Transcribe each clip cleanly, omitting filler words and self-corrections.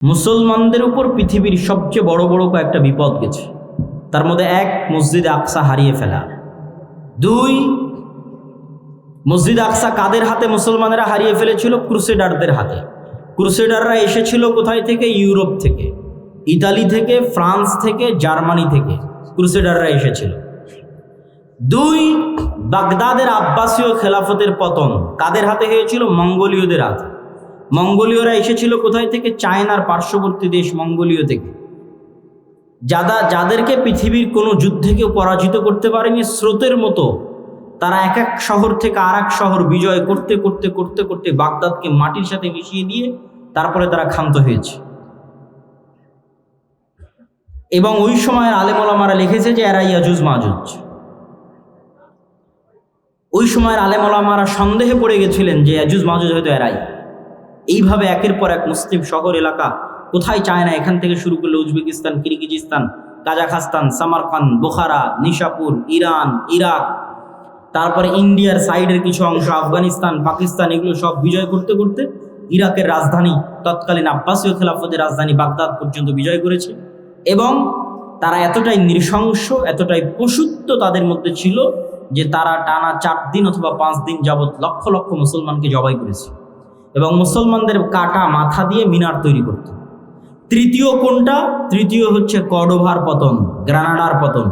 মুসলমানদের উপর পৃথিবীর সবচেয়ে বড় বড় কয়েকটা বিপদ গেছে। তার মধ্যে এক, মসজিদে আকসা হারিয়ে ফেলা। দুই, মসজিদে আকসা কাদের হাতে মুসলমানেরা হারিয়ে ফেলেছিল? ক্রুসেডারদের হাতে। ক্রুসেডাররা এসেছিল কোথায় থেকে? ইউরোপ থেকে, ইতালি থেকে, ফ্রান্স থেকে, জার্মানি থেকে ক্রুসেডাররা এসেছিল। দুই, বাগদাদের আব্বাসীয় খেলাফতের পতন কাদের হাতে হয়েছিল? মঙ্গোলীয়দের হাতে। মঙ্গোলীয়রা এসেছিল কোথায় থেকে? চায়নার পার্শ্ববর্তী দেশ মঙ্গোলীয় থেকে, যাদেরকে পৃথিবীর কোনো যুদ্ধে কেউ পরাজিত করতে পারেনি। স্রোতের মতো তারা এক এক শহর থেকে আর এক শহর বিজয় করতে করতে করতে করতে বাগদাদকে মাটির সাথে মিশিয়ে দিয়ে তারপরে তারা ক্ষান্ত হয়েছে। এবং ওই সময়ের আলেম ওলামারা লিখেছে যে এরা ইয়াজুজ মাজুজ। ওই সময়ের আলেম ওলামারা সন্দেহে পড়ে গেছিলেন যে ইয়াজুজ মাজুজ হয়তো এরাই। এইভাবে একের পর এক মুসলিম শহর এলাকা, কোথায় চায়না, এখান থেকে শুরু করলে Uzbekistan, Kyrgyzstan, Kazakhstan, Samarkand, বোখারা, Nishapur, Iran, Iraq, তারপরে ইন্ডিয়ার সাইডের কিছু অংশ, আফগানিস্তান, পাকিস্তান, এগুলো সব বিজয় করতে করতে ইরাকের রাজধানী, তৎকালীন আব্বাসীয় খেলাফতের রাজধানী বাগদাদ পর্যন্ত বিজয় করেছে। এবং তারা এতটাই নৃশংস, এতটাই পশুত্ব তাদের মধ্যে ছিল যে তারা টানা 4 দিন অথবা 5 দিন যাবৎ লক্ষ লক্ষ মুসলমানকে জবাই করেছে এবং মুসলমানদের কাটা মাথা দিয়ে মিনার তৈরি করত। তৃতীয় কোনটা? তৃতীয় হচ্ছে কর্ডোভার পতন, গ্রানাডার পতন।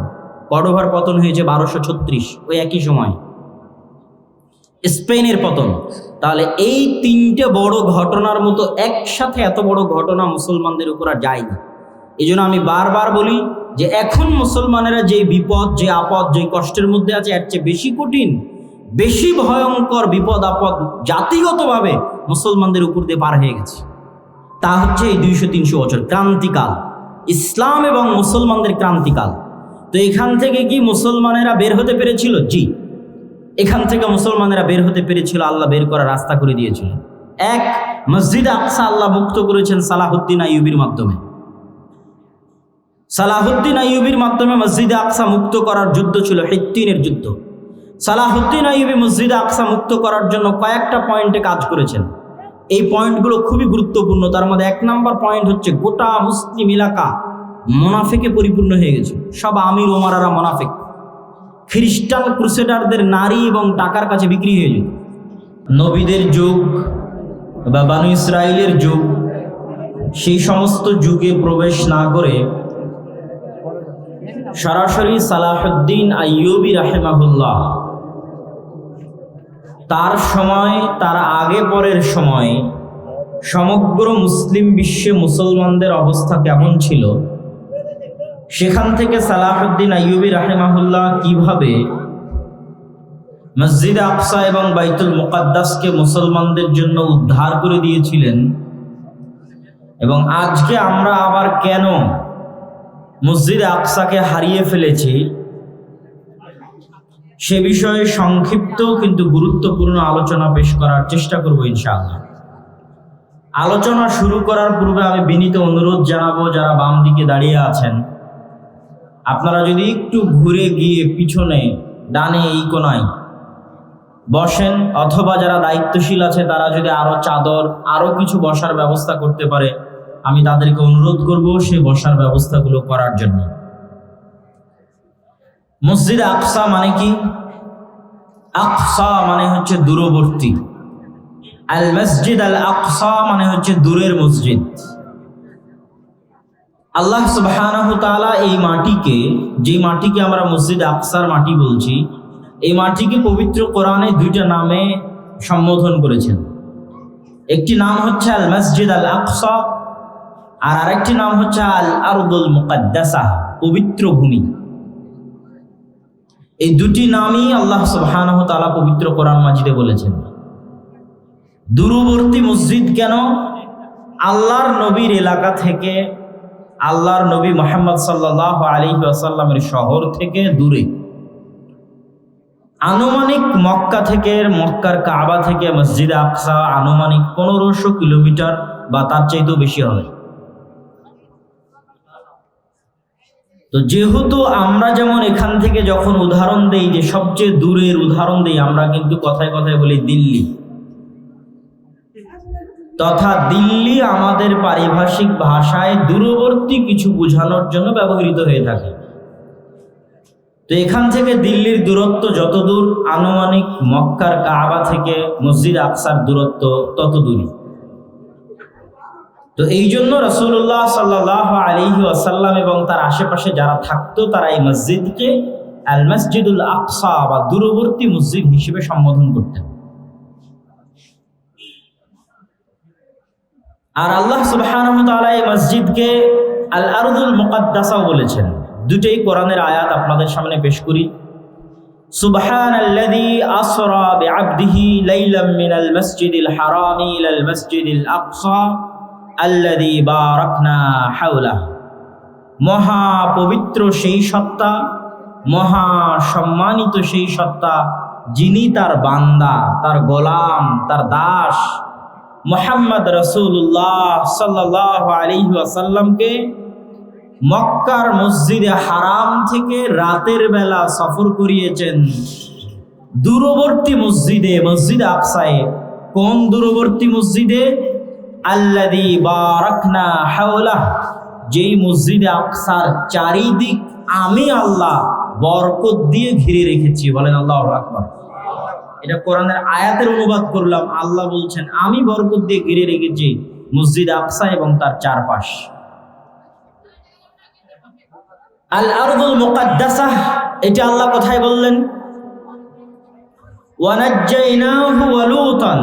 কর্ডোভার পতন হয়েছে 1236, ওই একই সময় স্পেনের পতন। তাহলে এই 3টে বড় ঘটনার মতো একসাথে এত বড় ঘটনা মুসলমানদের উপর আর যায়নি। এই জন্য আমি বারবার বলি যে এখন মুসলমানেরা যে বিপদ, যে আপদ, যে কষ্টের মধ্যে আছে, এর চেয়ে বেশি কঠিন, বেশি ভয়ঙ্কর বিপদ আপদ জাতিগতভাবে মুসলমানদের উপর দিয়ে পার হয়ে গেছে। তা হচ্ছে এই 200-300 বছর ক্রান্তিকাল, ইসলাম এবং মুসলমানদের ক্রান্তিকাল। তো এখান থেকে কি মুসলমানেরা বের হতে পেরেছিল? জি, এখান থেকে মুসলমানেরা বের হতে পেরেছিল। আল্লাহ বের করার রাস্তা করে দিয়েছিল। এক, মসজিদ আকসা আল্লাহ মুক্ত করেছেন সালাহুদ্দিন আইয়ুবীর মাধ্যমে। সালাহুদ্দিন আইয়ুবীর মাধ্যমে মসজিদে আকসা মুক্ত করার যুদ্ধ ছিল হিত্তিনের যুদ্ধ। সালাহুদ্দিন আইয়ুবী মসজিদে আকসা মুক্ত করার জন্য কয়েকটা পয়েন্টে কাজ করেছেন। এই পয়েন্টগুলো খুবই গুরুত্বপূর্ণ। তার মধ্যে 1 নম্বর পয়েন্ট হচ্ছে গোটা মুসলিম এলাকা মোনাফেকে পরিপূর্ণ হয়ে গেছে। সব আমির ওমারারা মোনাফেক। খ্রিস্টান ক্রুসেডারদের নারী এবং টাকার কাছে বিক্রি হয়ে যেত। নবীদের যুগ বা বানু ইসরাইলের যুগ, সেই সমস্ত যুগে প্রবেশ না করে সরাসরি সালাহুদ্দিন আইয়ুবী রাহিমাহুল্লাহ তার সময়, তার আগে পরের সময় সমগ্র মুসলিম বিশ্বে মুসলমানদের অবস্থা কেমন ছিল, সেখান থেকে সালাহুদ্দিন আইয়ুবী রাহিমাহুল্লাহ কিভাবে মসজিদে আকসা এবং বাইতুল মুকাদ্দাসকে মুসলমানদের জন্য উদ্ধার করে দিয়েছিলেন, এবং আজকে আমরা আবার কেন মসজিদে আকসাকে হারিয়ে ফেলেছি, সে বিষয়ে সংক্ষিপ্ত কিন্তু গুরুত্বপূর্ণ আলোচনা পেশ করার চেষ্টা করব ইনশাআল্লাহ। আলোচনা শুরু করার পূর্বে আমি বিনীত অনুরোধ জানাবো, যারা বাম দিকে দাঁড়িয়ে আছেন, আপনারা যদি একটু ঘুরে গিয়ে পিছনে ডানে এই কোনায় বসেন, অথবা যারা দায়িত্বশীল আছে তারা যদি আরো চাদর, আরো কিছু বসার ব্যবস্থা করতে পারে, আমি তাদেরকে অনুরোধ করব সেই বসার ব্যবস্থাগুলো করার জন্য। মসজিদ আকসা মানে কি? আকসা মানে হচ্ছে দূরবর্তী। আল মসজিদ আল আকসা মানে হচ্ছে দূরের মসজিদ। আল্লাহ সুবহানাহু তাআলা এই মাটিকে, যে মাটিকে আমরা মসজিদ আকসার মাটি বলছি, এই মাটিকে পবিত্র কোরআনে 2টা নামে সম্বোধন করেছেন। একটি নাম হচ্ছে আল মসজিদ আল আকসা, আর আরেকটি নাম হচ্ছে আল আরদুল মুকাদ্দাসা, পবিত্র ভূমি। এই 2টি নামই আল্লাহ সুবহানাহু তাআলা পবিত্র কোরআন মাজিদে বলেছেন। দূরবর্তী মসজিদ কেন? আল্লাহর নবীর এলাকা থেকে, আল্লাহর নবী মুহাম্মদ সাল্লাল্লাহু আলাইহি ওয়াসাল্লামের শহর থেকে দূরে। আনুমানিক মক্কা থেকে, মক্কার কাবা থেকে মসজিদে আকসা আনুমানিক 1500 কিলোমিটার বা তার চাইতেও বেশি হবে। তো যেহেতু আমরা যেমন এখান থেকে যখন উদাহরণ দেই যে সবচেয়ে দূরের উদাহরণ দেই, আমরা কিন্তু কথায় কথায় বলি দিল্লি। তথা দিল্লি আমাদের পারিভাষিক ভাষায় দূরবর্তী কিছু বোঝানোর জন্য ব্যবহৃত হয়ে থাকে। তো এখান থেকে দিল্লির দূরত্ব যত দূর, আনুমানিক মক্কার কাবা থেকে মসজিদ আকসার দূরত্ব তত দূরই। তো এই জন্য রাসূলুল্লাহ সাল্লাল্লাহু আলাইহি ওয়াসাল্লাম এবং তার আশেপাশে যারা থাকতো তারা এই মসজিদকে আল মসজিদুল আকসা বা দূরবর্তী মসজিদ হিসেবে সম্বোধন করতেন। আর আল্লাহ সুবহানাহু ওয়া তাআলা এই মসজিদকে আল আরদুল মুকাদ্দাসাও বলেছেন। দুটোই কোরআনের আয়াত আপনাদের সামনে পেশ করি। সুবহানাল্লাযী আসরা বিআবদিহি লাইলাম মিনাল মসজিদিল হারামি ইলাল মসজিদিল আকসা আল্লাযী বারাকনা হাওলাহু। মহা পবিত্র সেই সত্তা, মহা সম্মানিত সেই সত্তা যিনি তার বান্দা, তার গোলাম, তার দাস মুহাম্মদ রাসূলুল্লাহ সাল্লাল্লাহু আলাইহি ওয়াসাল্লামকে মক্কার মসজিদে হারাম থেকে রাতের বেলা সফর করিয়েছেন দূরবর্তী মসজিদে, মসজিদ আকসায়ে। কোন দূরবর্তী মসজিদে? আল্লাযী বারাকনা হাওলাহু, যেই মসজিদে আকসার চারিদিক আমি আল্লাহ বরকত দিয়ে ঘিরে রেখেছি। বলেন আল্লাহু আকবার। এটা কোরআনের আয়াতের অনুবাদ করলাম। আল্লাহ বলছেন আমি বরকত দিয়ে ঘিরে রেখেছি মসজিদ আকসা এবং তার চারপাশ। আল আরদুল মুকাদ্দাসাহ, এটা আল্লাহ কোথায় বললেন? ওয়া নাজ্জাইনাহু ওয়া লূতান,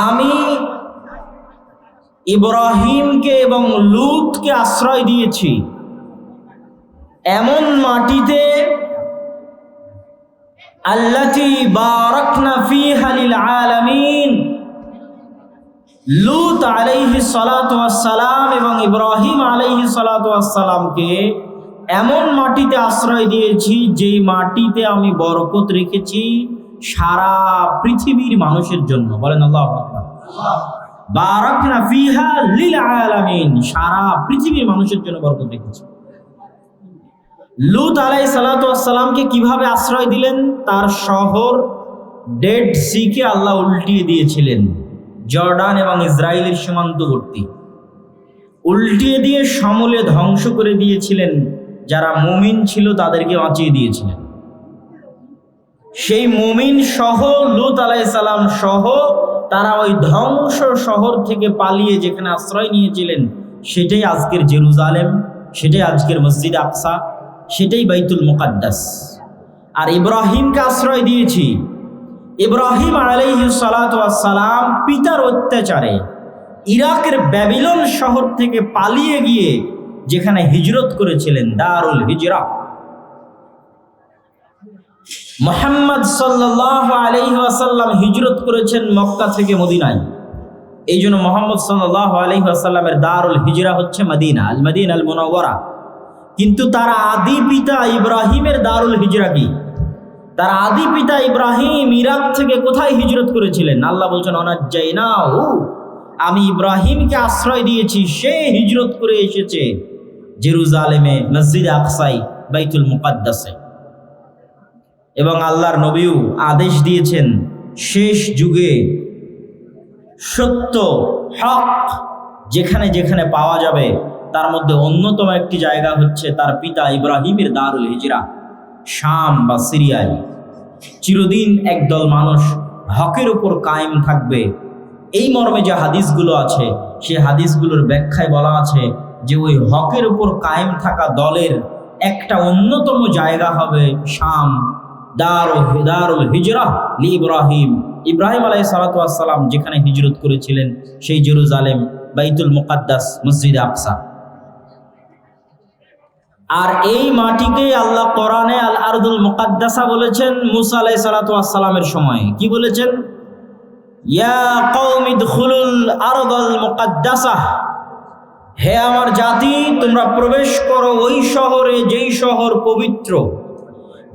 আমি ইব্রাহিমকে এবং লূতকে আশ্রয় দিয়েছি এমন মাটিতে আল্লাতী বারাকনা ফীহা লিল আলামিন। লূত আলাইহিস সালাতু ওয়াস সালাম এবং ইব্রাহিম আলাইহিস সালাতু ওয়াস সালামকে এমন মাটিতে আশ্রয় দিয়েছি যেই মাটিতে আমি বরকত রেখেছি সারা পৃথিবীর মানুষের জন্য। বলেন আল্লাহু আকবার। বারাকনা ফীহা লিল আলামিন, সারা পৃথিবীর মানুষের জন্য বরকত রেখেছি। লূত আলাইহিস সালাতু ওয়াস সালামকে কিভাবে আশ্রয় দিলেন? তার শহর ডেড সিকে আল্লাহ উল্টিয়ে দিয়েছিলেন, জর্ডান এবং ইসরায়েলের সীমান্তবর্তী, উল্টিয়ে দিয়ে সমূলে ধ্বংস করে দিয়েছিলেন। যারা মুমিন ছিল তাদেরকে বাঁচিয়ে দিয়েছিলেন। সেই মুমিন সহ লূত আলাইহিস সালাম সহ তারা ওই ধ্বংস শহর থেকে পালিয়ে যেখানে আশ্রয় নিয়েছিলেন সেটাই আজকের জেরুজালেম, সেটাই আজকের মসজিদ আকসা, সেটাই বাইতুল মুকাদ্দাস। আর ইব্রাহিমকে আশ্রয় দিয়েছি। ইব্রাহিম আলাইহিস সালাতু ওয়াস সালাম পিতার অত্যাচারে ইরাকের ব্যাবিলন শহর থেকে পালিয়ে গিয়ে যেখানে হিজরত করেছিলেন, দারুল হিজরা। মুহাম্মদ সাল্লাল্লাহু আলাইহি ওয়াসাল্লাম হিজরত করেছেন মক্কা থেকে মদিনায়। এই জন্য মুহাম্মদ সাল্লাল্লাহু আলাইহি ওয়াসাল্লামের দারুল হিজরা হচ্ছে মদিনা, আল মদিনা আল মুনাওয়ারা। কিন্তু তার আদি পিতা ইব্রাহিমের দারুল হিজরা কি? তার আদি পিতা ইব্রাহিম ইরাক থেকে কোথায় হিজরত করেছিলেন? আল্লাহ বলছেন অনাজ্জাইনাহু, আমি ইব্রাহিমকে আশ্রয় দিয়েছি, সে হিজরত করে এসেছে জেরুজালেমে, মসজিদ আকসাই, বাইতুল মুকাদ্দাসে। এবং আল্লাহর নবীও আদেশ দিয়েছেন শেষ যুগে সত্য হক যেখানে যেখানে পাওয়া যাবে তার মধ্যে অন্যতম একটি জায়গা হচ্ছে তার পিতা ইব্রাহিমের দারুল হিজরা, শাম বা সিরিয়ায়। চিরদিন একদল মানুষ হকের উপর কায়েম থাকবে, এই মর্মে যে হাদিসগুলো আছে সেই হাদিসগুলোর ব্যাখ্যায় বলা আছে যে ওই হকের উপর কায়েম থাকা দলের একটা অন্যতম জায়গা হবে শাম, দারুল হিজরা লি ইব্রাহিম। ইব্রাহিম আলাইহিস সালাতু ওয়াস সালাম যেখানে হিজরত করেছিলেন সেই জেরুজালেম, বাইতুল মুকাদ্দাস, মসজিদ আকসা। আর এই মাটিকে আল্লাহ কোরআনে আল আরদুল মুকাদ্দাসা বলেছেন মুসা আলাইহিস সালাতু ওয়াস সালামের সময়। কি বলেছেন? ইয়া কওমি দুখুলুল আরদাল মুকাদ্দাসা, হে আমার জাতি তোমরা প্রবেশ করো ওই শহরে যেই শহর পবিত্র,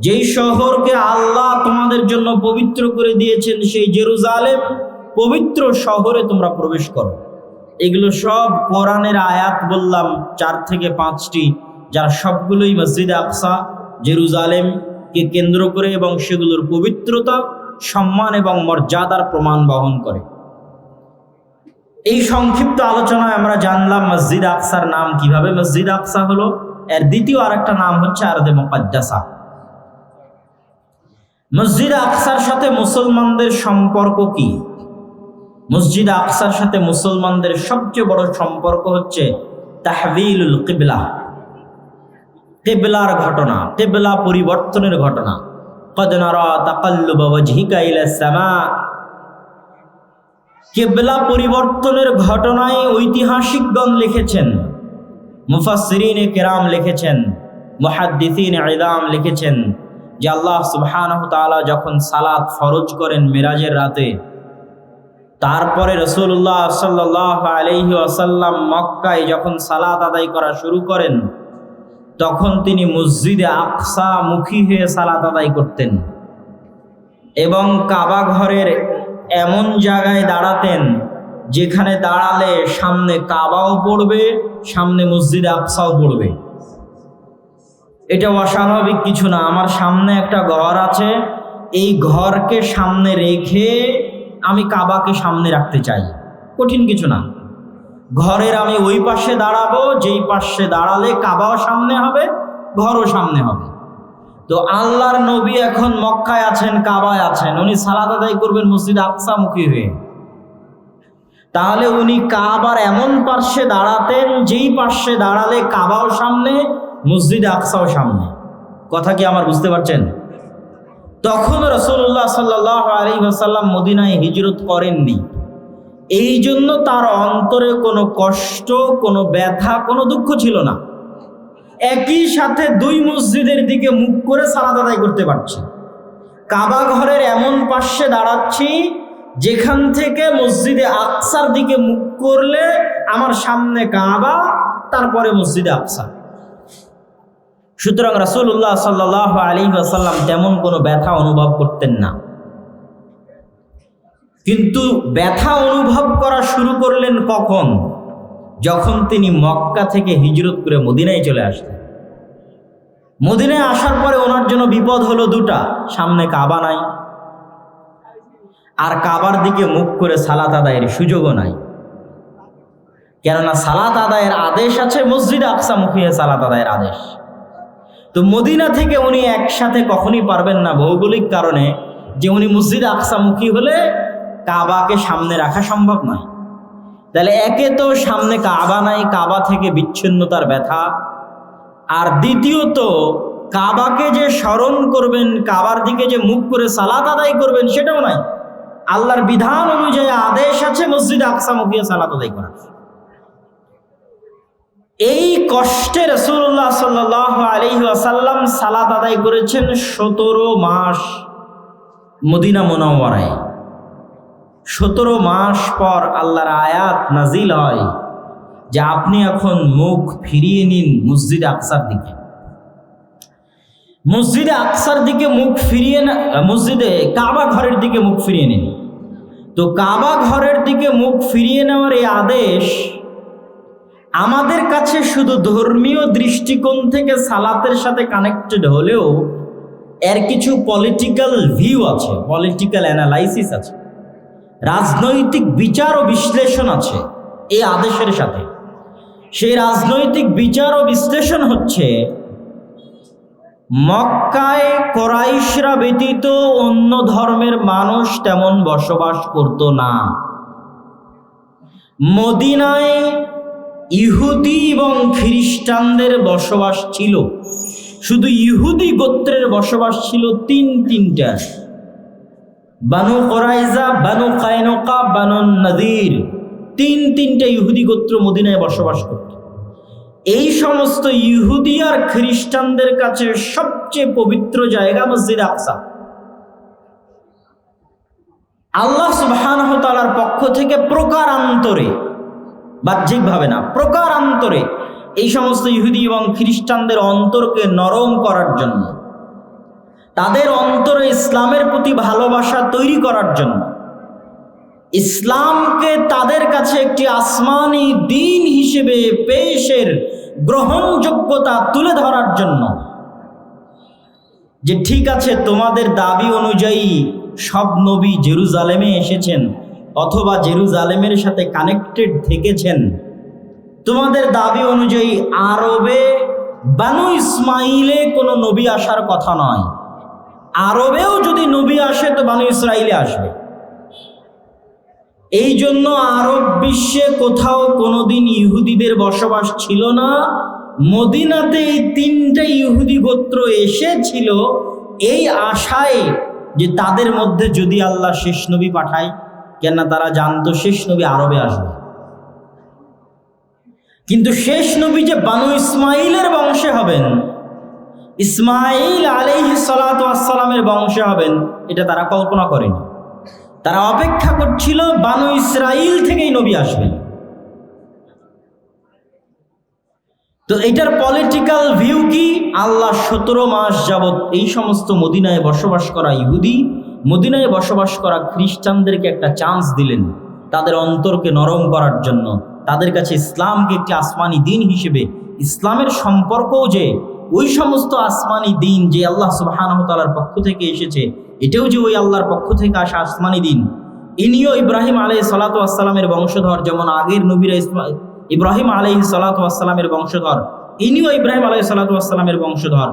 যেই শহরকে আল্লাহ তোমাদের জন্য পবিত্র করে দিয়েছেন, সেই জেরুজালেম পবিত্র শহরে তোমরা প্রবেশ করো। এগুলো সব কোরআনের আয়াত বললাম 4 থেকে 5টি, যার সবগুলোই মসজিদ আকসা, জেরুজালেমকে কেন্দ্র করে এবং সেগুলোর পবিত্রতা সম্মান এবং মর্যাদার প্রমাণ বহন করে। এই সংক্ষিপ্ত আলোচনায় আমরা জানলাম মসজিদ আকসার নাম কিভাবে মসজিদ আকসা হলো। এর দ্বিতীয় আরেকটা নাম হচ্ছে আরদে মুকাদ্দাসা। মসজিদ আকসার সাথে মুসলমানদের সম্পর্ক কি? মসজিদ আকসার সাথে মুসলমানদের সবচেয়ে বড় সম্পর্ক হচ্ছে তাহবিলুল কিবলা, কিবলার ঘটনা, কিবলা পরিবর্তনের ঘটনা। কদ নারা তাকাল্লুবা ওয়াজহিকা ইলাস সামা। কিবলা পরিবর্তনের ঘটনায় ঐতিহাসিকগণ লিখেছেন, মুফাসসিরিনে কেরাম লিখেছেন, মুহাদ্দিসিনে ইলাম লিখেছেন যে আল্লাহ সুবহানাহু তাআলা যখন সালাত ফরজ করেন মেরাজের রাতে, তারপরে রাসূলুল্লাহ সাল্লাল্লাহু আলাইহি ওয়াসাল্লাম মক্কায় যখন সালাত আদায় করা শুরু করেন, তখন তিনি মসজিদে আকসা মুখী হয়ে সালাত আদায় করতেন এবং কাবা ঘরের এমন জায়গায় দাঁড়াতেন যেখানে দাঁড়ালে সামনে কাবাও পড়বে, সামনে মসজিদে আকসাও পড়বে। এটা অস্বাভাবিক কিছু না। আমার সামনে একটা ঘর আছে, এই ঘরকে সামনে রেখে আমি কাবাকে সামনে রাখতে চাই, কঠিন কিছু না। ঘরের আমি ওই পাশে দাঁড়াবো, যেই পাশে দাঁড়ালে কাবাও সামনে হবে, ঘরও সামনে হবে। তো আল্লাহর নবী এখন মক্কায় আছেন, কাবায় আছেন, উনি সালাত আদায় করবেন মসজিদ আকসা মুখী হয়ে। তাহলে উনি কাবার এমন পাশে দাঁড়াতেন যেই পাশে দাঁড়ালে কাবাও সামনে, মসজিদ আকসাও সামনে। কথা কি আমার বুঝতে পারছেন? তখন রাসূলুল্লাহ সাল্লাল্লাহু আলাইহি ওয়াসাল্লাম মদিনায় হিজরত করেননি। এই জন্য তার অন্তরে কোনো কষ্ট, কোনো ব্যথা, কোনো দুঃখ ছিল না। একই সাথে দুই মসজিদের দিকে মুখ করে সালাত আদায় করতে পারছি। কাবা ঘরের এমন পাশে দাঁড়াচ্ছি যেখান থেকে মসজিদে আকসার দিকে মুখ করলে আমার সামনে কাবা, তারপরে মসজিদে আকসা। সুতরাং রাসূলুল্লাহ সাল্লাল্লাহু আলাইহি ওয়াসাল্লাম তেমন কোনো ব্যথা অনুভব করতেন না। কিন্তু ব্যথা অনুভব করা শুরু করলেন কখন? যখন তিনি মক্কা থেকে হিজরত করে মদিনায় চলে আসলেন। মদিনায় আসার পরে ওনার জন্য বিপদ হলো দুটা, সামনে কাবা নাই, আর কাবার দিকে মুখ করে সালাত আদায়ের সুযোগও নাই। কেননা সালাত আদায়ের আদেশ আছে, মসজিদে আকসা মুখী হয়ে সালাত আদায়ের আদেশ। তো মদিনা থেকে উনি একসাথে কখনই পারবেন না, ভৌগোলিক কারণে, যে উনি মসজিদে আকসা মুখী হলে কাবাকে সামনে রাখা সম্ভব নয়। তাহলে একে তো সামনে কাবা নাই, কাবা থেকে বিচ্ছিন্নতার ব্যথা, আর দ্বিতীয়ত কাবাকে যে স্মরণ করবেন, কাবার দিকে যে মুখ করে সালাত আদায় করবেন সেটাও নাই। আল্লাহর বিধান অনুযায়ী আদেশ আছে মসজিদে আকসা মুখী সালাত আদায় করার। এই কষ্টে রাসূলুল্লাহ সাল্লাল্লাহু আলাইহি ওয়াসাল্লাম সালাত আদায় করেছেন 17 মাস মদিনা মুনাওয়ারায়। 17 মাস পর আল্লাহর আয়াত নাজিল হয় যে আপনি এখন মুখ ফিরিয়ে নিন মসজিদে আকসার দিকে। মসজিদে আকসার দিকে মুখ ফিরিয়ে না, মসজিদে কাবা ঘরের দিকে মুখ ফিরিয়ে নিন। তো কাবা ঘরের দিকে মুখ ফিরিয়ে নেওয়ার এই আদেশ আমাদের কাছে শুধু ধর্মীয় দৃষ্টিকোণ থেকে সালাতের সাথে কানেক্টেড হলেও এর কিছু পলিটিক্যাল ভিউ আছে, পলিটিক্যাল অ্যানালাইসিস আছে, রাজনৈতিক বিচার ও বিশ্লেষণ আছে এই আদেশের সাথে। সেই রাজনৈতিক বিচার ও বিশ্লেষণ হচ্ছে, মক্কায় কোরাইশরা ব্যতীত অন্য ধর্মের মানুষ তেমন বসবাস করত না। মদিনায় ইহুদি এবং খ্রিস্টানদের বসবাস ছিল। শুধু ইহুদি গোত্রের বসবাস ছিল তিনটা, বানু কোরাইজা, বানু কায়নুকা, বানু নাদির। তিনটা ইহুদি গোত্র মদিনায় বসবাস করত। এই সমস্ত ইহুদি আর খ্রিস্টানদের কাছে সবচেয়ে পবিত্র জায়গা মসজিদ আকসা। আল্লাহ সুবহানাহু ওয়া তাআলার পক্ষ থেকে প্রকারান্তরে, বাহ্যিকভাবে না, প্রকারান্তরে এই সমস্ত ইহুদি এবং খ্রিস্টানদের অন্তরকে নরম করার জন্য, তাদের অন্তরে ইসলামের প্রতি ভালোবাসা তৈরি করার জন্য, ইসলামকে তাদের কাছে একটি আসমানি দ্বীন হিসেবে পেশের গ্রহণযোগ্যতা তুলে ধরার জন্য, যে ঠিক আছে তোমাদের দাবি অনুযায়ী সব নবী জেরুজালেমে এসেছেন অথবা জেরুজালেমের সাথে কানেক্টেড থেকেছেন, তোমাদের দাবি অনুযায়ী আরবে বানু ইসমাইলে কোনো নবী আসার কথা নয়। আরবেও যদি নবী আসে তো বানু ইসরাইলে আসবে। এই জন্য আরব বিশ্বে কোথাও কোনোদিন ইহুদিদের বসবাস ছিল না। মদিনাতে এই 3টা ইহুদি গোত্র এসেছিল এই আশায় যে তাদের মধ্যে যদি আল্লাহ শেষ নবী পাঠায়, কেননা তারা জানতো শেষ নবী আরবে আসবে। কিন্তু শেষ নবী যে বানু ইসমাইলের বংশে হবেন, ইসমাইল আলাইহিস সালাতু ওয়াস সালামের বংশে হবেন, এটা তারা কল্পনা করেনি। তারা অপেক্ষা করছিল বানু ইসরাইল থেকেই নবী আসবেন। তো এটার পলিটিক্যাল ভিউ কি? আল্লাহ 17 মাস যাবত এই সমস্ত মদিনায় বসবাস করা ইহুদি, মদিনায় বসবাস করা খ্রিস্টানদেরকে একটা চান্স দিলেন তাদের অন্তরকে নরম করার জন্য, তাদের কাছে ইসলামকে একটি আসমানি দিন হিসেবে, ইসলামের সম্পর্কও যে ওই সমস্ত আসমানি দিন যে আল্লাহ সুবহানাহু ওয়া তাআলার পক্ষ থেকে এসেছে, এটাও যে ওই আল্লাহর পক্ষ থেকে আসা আসমানি দিন। ইনিও ইব্রাহিম আলাইহিস সালাতু ওয়াস সালামের বংশধর, যেমন আগের নবীরা ইব্রাহিম আলাইহিস সালাতু ওয়াস সালামের বংশধর, ইনিও ইব্রাহিম আলাইহিস সালাতু ওয়াস সালামের বংশধর।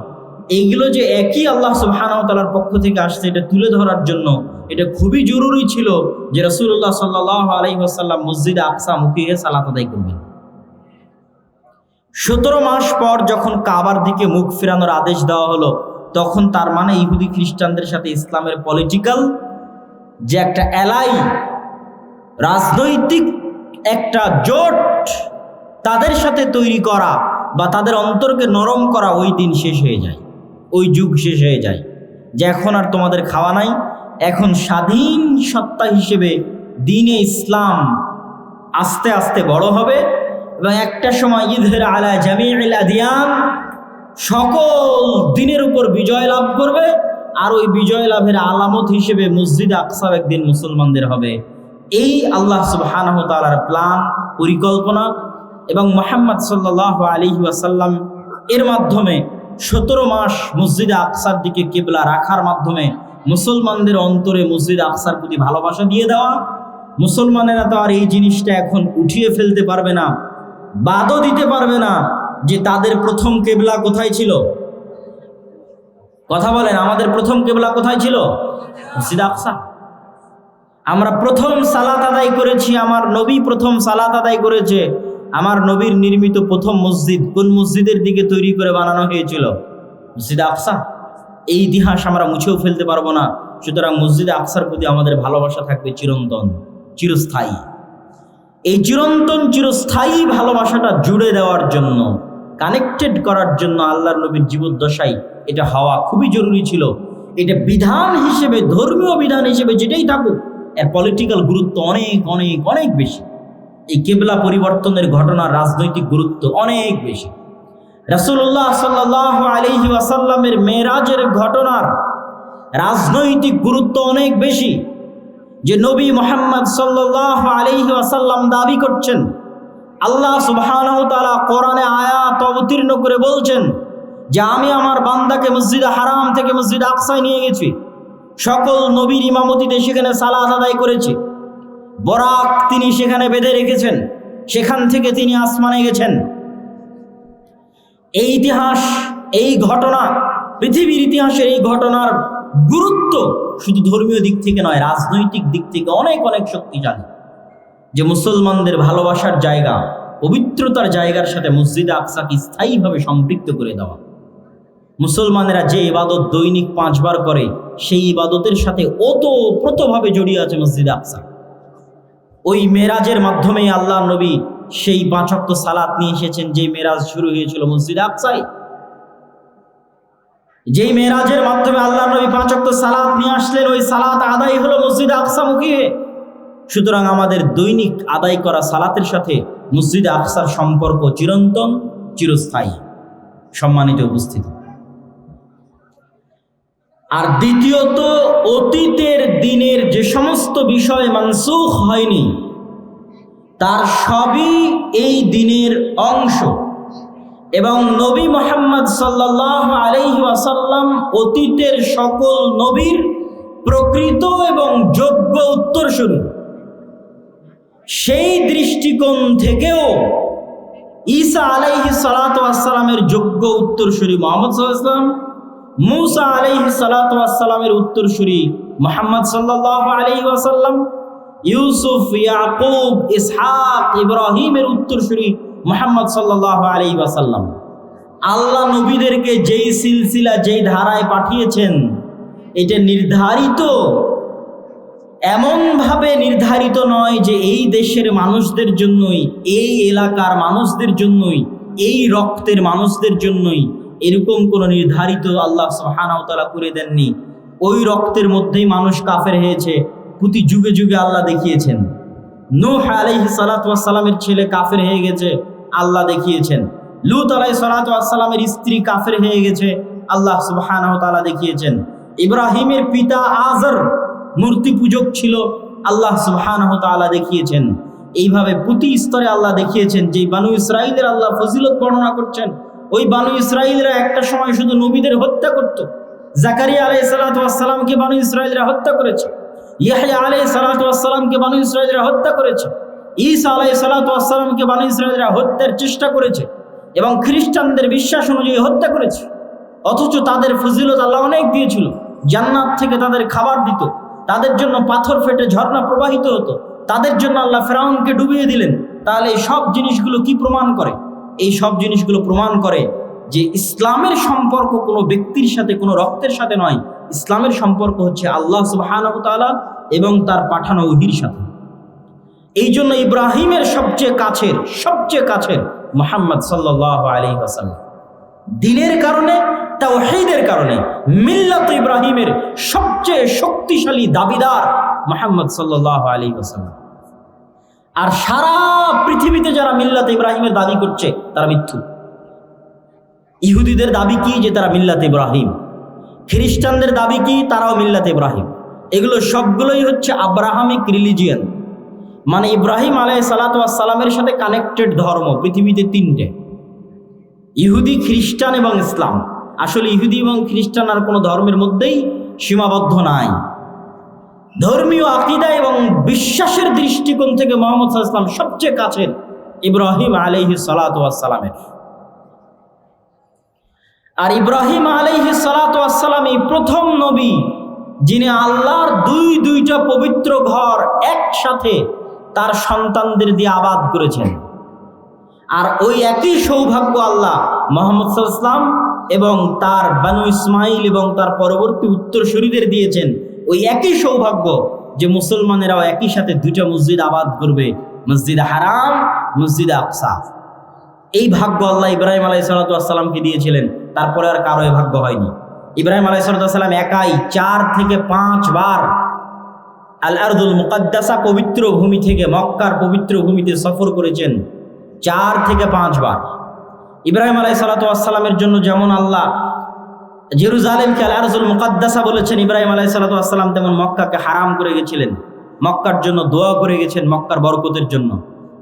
এইগুলো যে একই আল্লাহ সুবহানাহু ওয়া তাআলার পক্ষ থেকে আসছে, এটা তুলে ধরার জন্য এটা খুবই জরুরি ছিল যে রাসূলুল্লাহ সাল্লাল্লাহু আলাইহি ওয়াসাল্লাম মসজিদে আকসা মুখী হয়ে সালাত আদায় করবেন। 17 মাস পর যখন কাবার দিকে মুখ ফেরানোর আদেশ দেওয়া হলো, তখন তার মানে ইহুদি খ্রিস্টানদের সাথে ইসলামের পলিটিক্যাল যে একটা এলাই, রাজনৈতিক একটা জোট তাদের সাথে তৈরি করা বা তাদের অন্তরকে নরম করা, ওই দিন শেষ হয়ে যায়, ওই যুগ শেষ হয়ে যায় যে এখন আর তোমাদের খাওয়া নাই। এখন স্বাধীন সত্তা হিসেবে দ্বীনে ইসলাম আস্তে আস্তে বড় হবে এবং একটা সময় ইযহির আলা জামিউল আদিয়ান, সকল দিনের উপর বিজয় লাভ করবে। আর ওই বিজয় লাভের আলামত হিসেবে মসজিদ আকসা একদিন মুসলমানদের হবে। এই আল্লাহ সুবহানাহু ওয়া তাআলার প্ল্যান, পরিকল্পনা এবং মুহাম্মদ সাল্লাল্লাহু আলাইহি ওয়াসাল্লাম এর মাধ্যমে 17 মাস মসজিদে আকসার দিকে কিবলা রাখার মাধ্যমে মুসলমানদের অন্তরে মসজিদ আকসার প্রতি ভালোবাসা দিয়ে দেওয়া। মুসলমানেরা তো আর এই জিনিসটা এখন উঠিয়ে ফেলতে পারবে না, বাদও দিতে পারবে না যে তাদের প্রথম কিবলা কোথায় ছিল। কথা বলেন, আমাদের প্রথম কিবলা কোথায় ছিল? মসজিদ আকসা। আমরা প্রথম সালাত আদায় করেছি, আমার নবী প্রথম সালাত আদায় করেছে। আমার নবীর নির্মিত প্রথম মসজিদ কোন মসজিদের দিকে তৈরি করে বানানো হয়েছিল? মসজিদ আকসা। এই ইতিহাস আমরা মুছেও ফেলতে পারবো না। সুতরাং মসজিদ আকসার প্রতি আমাদের ভালোবাসা থাকবে চিরন্তন, চিরস্থায়ী। এই চিরন্তন চিরস্থায়ী ভালোবাসাটা জুড়ে দেওয়ার জন্য, কানেক্টেড করার জন্য আল্লাহর নবীর জীবদ্দশায় এটা হওয়া খুবই জরুরি ছিল। এটা বিধান হিসেবে, ধর্মীয় বিধান হিসেবে যেটাই থাকুক, এর পলিটিক্যাল গুরুত্ব অনেক অনেক অনেক বেশি। এই কিবলা পরিবর্তনের ঘটনার রাজনৈতিক গুরুত্ব অনেক বেশি। রাসূলুল্লাহ সাল্লাল্লাহু আলাইহি ওয়াসাল্লামের মেরাজের ঘটনার রাজনৈতিক গুরুত্ব অনেক বেশি। যে নবী মুহাম্মদ সাল্লাল্লাহু আলাইহি ওয়াসাল্লাম দাবি করছেন, আল্লাহ সুবহানাহু ওয়া তাআলা কোরআনে আয়াত অবতীর্ণ করে বলছেন যে আমি আমার বান্দাকে মসজিদে হারাম থেকে মসজিদ আকসায় নিয়ে গেছি, সকল নবীর ইমামতিতে সেখানে সালাত আদায় করেছি, বরাক তিনি সেখানে বেঁধে রেখেছেন, সেখান থেকে তিনি আসমানে গেছেন। এই ইতিহাস, এই ঘটনা, পৃথিবীর ইতিহাসের এই ঘটনার গুরুত্ব শুধু ধর্মীয় দিক থেকে নয়, রাজনৈতিক দিক থেকে অনেক অনেক শক্তিশালী। যে মুসলমানদের ভালোবাসার জায়গা, পবিত্রতার জায়গার সাথে মসজিদে আকসাকে স্থায়ীভাবে সম্পৃক্ত করে দেওয়া। মুসলমানেরা যে ইবাদত দৈনিক 5 বার করে, সেই ইবাদতের সাথে ওতপ্রোতভাবে জড়িয়ে আছে মসজিদে আকসা। ওই মেরাজের মাধ্যমেই আল্লাহ নবী সেই 5 ওয়াক্ত সালাত নিয়ে এসেছেন। যেই মেরাজ শুরু হয়েছিল মসজিদে আকসায়, যেই মেরাজের মাধ্যমে আল্লাহ নবী 5 ওয়াক্ত সালাত নিয়ে আসলেন, ওই সালাত আদায় হলো মসজিদে আকসা মুখী হয়ে। সুতরাং আমাদের দৈনিক আদায় করা সালাতের সাথে মসজিদে আকসার সম্পর্ক চিরন্তন, চিরস্থায়ী। সম্মানিত উপস্থিতি, আর দ্বিতীয়ত, অতীতের দিনের যে সমস্ত বিষয় মানসুখ হয়নি, তার সবই এই দিনের অংশ। এবং নবী মুহাম্মদ সাল্লাল্লাহু আলাইহি ওয়াসাল্লাম অতীতের সকল নবীর প্রকৃত এবং যোগ্য উত্তরসূরি। সেই দৃষ্টিকোণ থেকেও ঈসা আলাইহিস সালাতু ওয়াস সালামের যোগ্য উত্তরসূরি মুহাম্মদ সাল্লাল্লাহু আলাইহি ওয়াসাল্লাম, মূসা আলাইহিস সালাতু ওয়াস সালামের উত্তরসূরি মুহাম্মদ সাল্লাল্লাহু আলাইহি ওয়াসাল্লাম, ইউসুফ, ইয়াকুব, ইসহাক, ইব্রাহিমের উত্তরসূরি মুহাম্মদ সাল্লাল্লাহু আলাইহি ওয়াসাল্লাম। আল্লাহ নবীদেরকে যেই সিলসিলা যেই ধারায় পাঠিয়েছেন, এটা নির্ধারিত, এমনভাবে নির্ধারিত নয় যে এই দেশের মানুষদের জন্যই, এই এলাকার মানুষদের জন্যই, এই রক্তের মানুষদের জন্যই, এরকম কোনো নির্ধারিত আল্লাহ সুবহানাহু ওয়া তাআলা করে দেননি। ওই রক্তের মধ্যেই মানুষ কাফের হয়েছে, প্রতি যুগে যুগে আল্লাহ দেখিয়েছেন। নূহ আলাইহিস সালাতু ওয়াস সালামের ছেলে কাফের হয়ে গেছে, আল্লাহ দেখিয়েছেন। লূত আলাইহিস সালাতু ওয়াস সালামের স্ত্রী কাফের হয়ে গেছে, আল্লাহ সুবহানাহু ওয়া তাআলা দেখিয়েছেন। ইব্রাহিমের পিতা আজর মূর্তি পূজক ছিল, আল্লাহ সুবহানাহু ওয়া তাআলা দেখিয়েছেন। এইভাবে প্রতি স্তরে আল্লাহ দেখিয়েছেন। যে বানু ইসরাঈলের আল্লাহ ফজিলত বর্ণনা করছেন, ওই বানু ইসরাঈলরা একটা সময় শুধু নবীদের হত্যা করত। জাকারিয়া আলাইহিস সালাতু ওয়াস সালামকে বানু ইসরাঈলরা হত্যা করেছে, ইয়াহইয়া আলাইহিস সালাতু ওয়াস সালামকে বানু ইসরাঈলরা হত্যা করেছে, ঈসা আলাইহিস সালাতু ওয়াস সালামকে বানু ইসরাঈলরা হত্যার চেষ্টা করেছে এবং খ্রিস্টানদের বিশ্বাস অনুযায়ী হত্যা করেছে। অথচ তাদের ফজিলত আল্লাহ অনেক দিয়েছিল। জান্নাত থেকে তাদের খাবার দিত, তাদের জন্য পাথর ফেটে ঝর্ণা প্রবাহিত হতো, তাদের জন্য আল্লাহ ফেরাউনকে ডুবিয়ে দিলেন। তাহলে এই সব জিনিসগুলো কি প্রমাণ করে? এই সব জিনিসগুলো প্রমাণ করে যে ইসলামের সম্পর্ক কোনো ব্যক্তির সাথে, কোনো রক্তের সাথে নয়। ইসলামের সম্পর্ক হচ্ছে আল্লাহ সুবহানাহু ওয়া তাআলা এবং তার পাঠানো ওহীর সাথে। এই জন্য ইব্রাহিমের সবচেয়ে কাছের মুহাম্মদ সাল্লাল্লাহু আলাইহি ওয়াসাল্লাম। দ্বীনের কারণে, তাওহীদের কারণে মিল্লাত ইব্রাহিমের সবচেয়ে শক্তিশালী দাবিদার মুহাম্মদ সাল্লাল্লাহু আলাইহি ওয়াসাল্লাম। আর সারা পৃথিবীতে যারা মিল্লাত ইব্রাহিমের দাবি করছে তারা মিথ্যু। ইহুদিদের দাবি কি? যে তারা মিল্লাত ইব্রাহিম। খ্রিস্টানদের দাবি কি? তারাও মিল্লাত ইব্রাহিম। এগুলো সবগুলোই হচ্ছে আব্রাহামিক রিলিজিয়ান, মানে ইব্রাহিম আলাইহিস সালাতু ওয়াস সালামের সাথে কানেক্টেড ধর্ম পৃথিবীতে তিনটে: ইহুদি, খ্রিস্টান এবং ইসলাম। আসলে ইহুদি এবং খ্রিস্টান আর কোনো ধর্মের মধ্যেই সীমাবদ্ধ নাই। ধর্মীয় আকীদা এবং বিশ্বাসের দৃষ্টিকোণ থেকে মুহাম্মদ সাল্লাল্লাহু আলাইহি ওয়াসাল্লাম সবচেয়ে কাছের ইব্রাহিম আলাইহিস সালাতু ওয়াস সালামের। আর ইব্রাহিম আলাইহিস সালাতু ওয়াস সালামই প্রথম নবী যিনি আল্লাহর দুইটা পবিত্র ঘর একসাথে তার সন্তানদের দিয়ে আবাদ করেছেন। আর ওই একই সৌভাগ্য আল্লাহ মুহাম্মদ সাল্লাল্লাহু আলাইহি ওয়াসাল্লাম এবং তার বানু ইসমাইল এবং তার পরবর্তী উত্তরসূরিদের দিয়েছেন। ওই একই সৌভাগ্য যে মুসলমানেরাও একই সাথে দুইটা মসজিদ আবাদ করবে, মসজিদ হারাম, মসজিদ আকসা। এই ভাগ্য আল্লাহ ইব্রাহিম আলাইহিস সালামকে দিয়েছিলেন, তারপরে আর কারো এই ভাগ্য হয়নি। ইব্রাহিম আলাইহিস সালাম একাই 4 থেকে 5 বার আল আরদুল মুকাদ্দাসা পবিত্র ভূমি থেকে মক্কার পবিত্র ভূমিতে সফর করেছেন 4 থেকে 5 বার। ইব্রাহিম আলাইহিস সালামের জন্য যেমন আল্লাহ জেরুজালেমকে আল আরদুল মুকাদ্দাসা বলেছেন, ইব্রাহিম আলাইহিস সালাম তেমন মক্কাকে হারাম করে গেছিলেন। মক্কার জন্য দোয়া করে গেছেন, মক্কার বরকতের জন্য।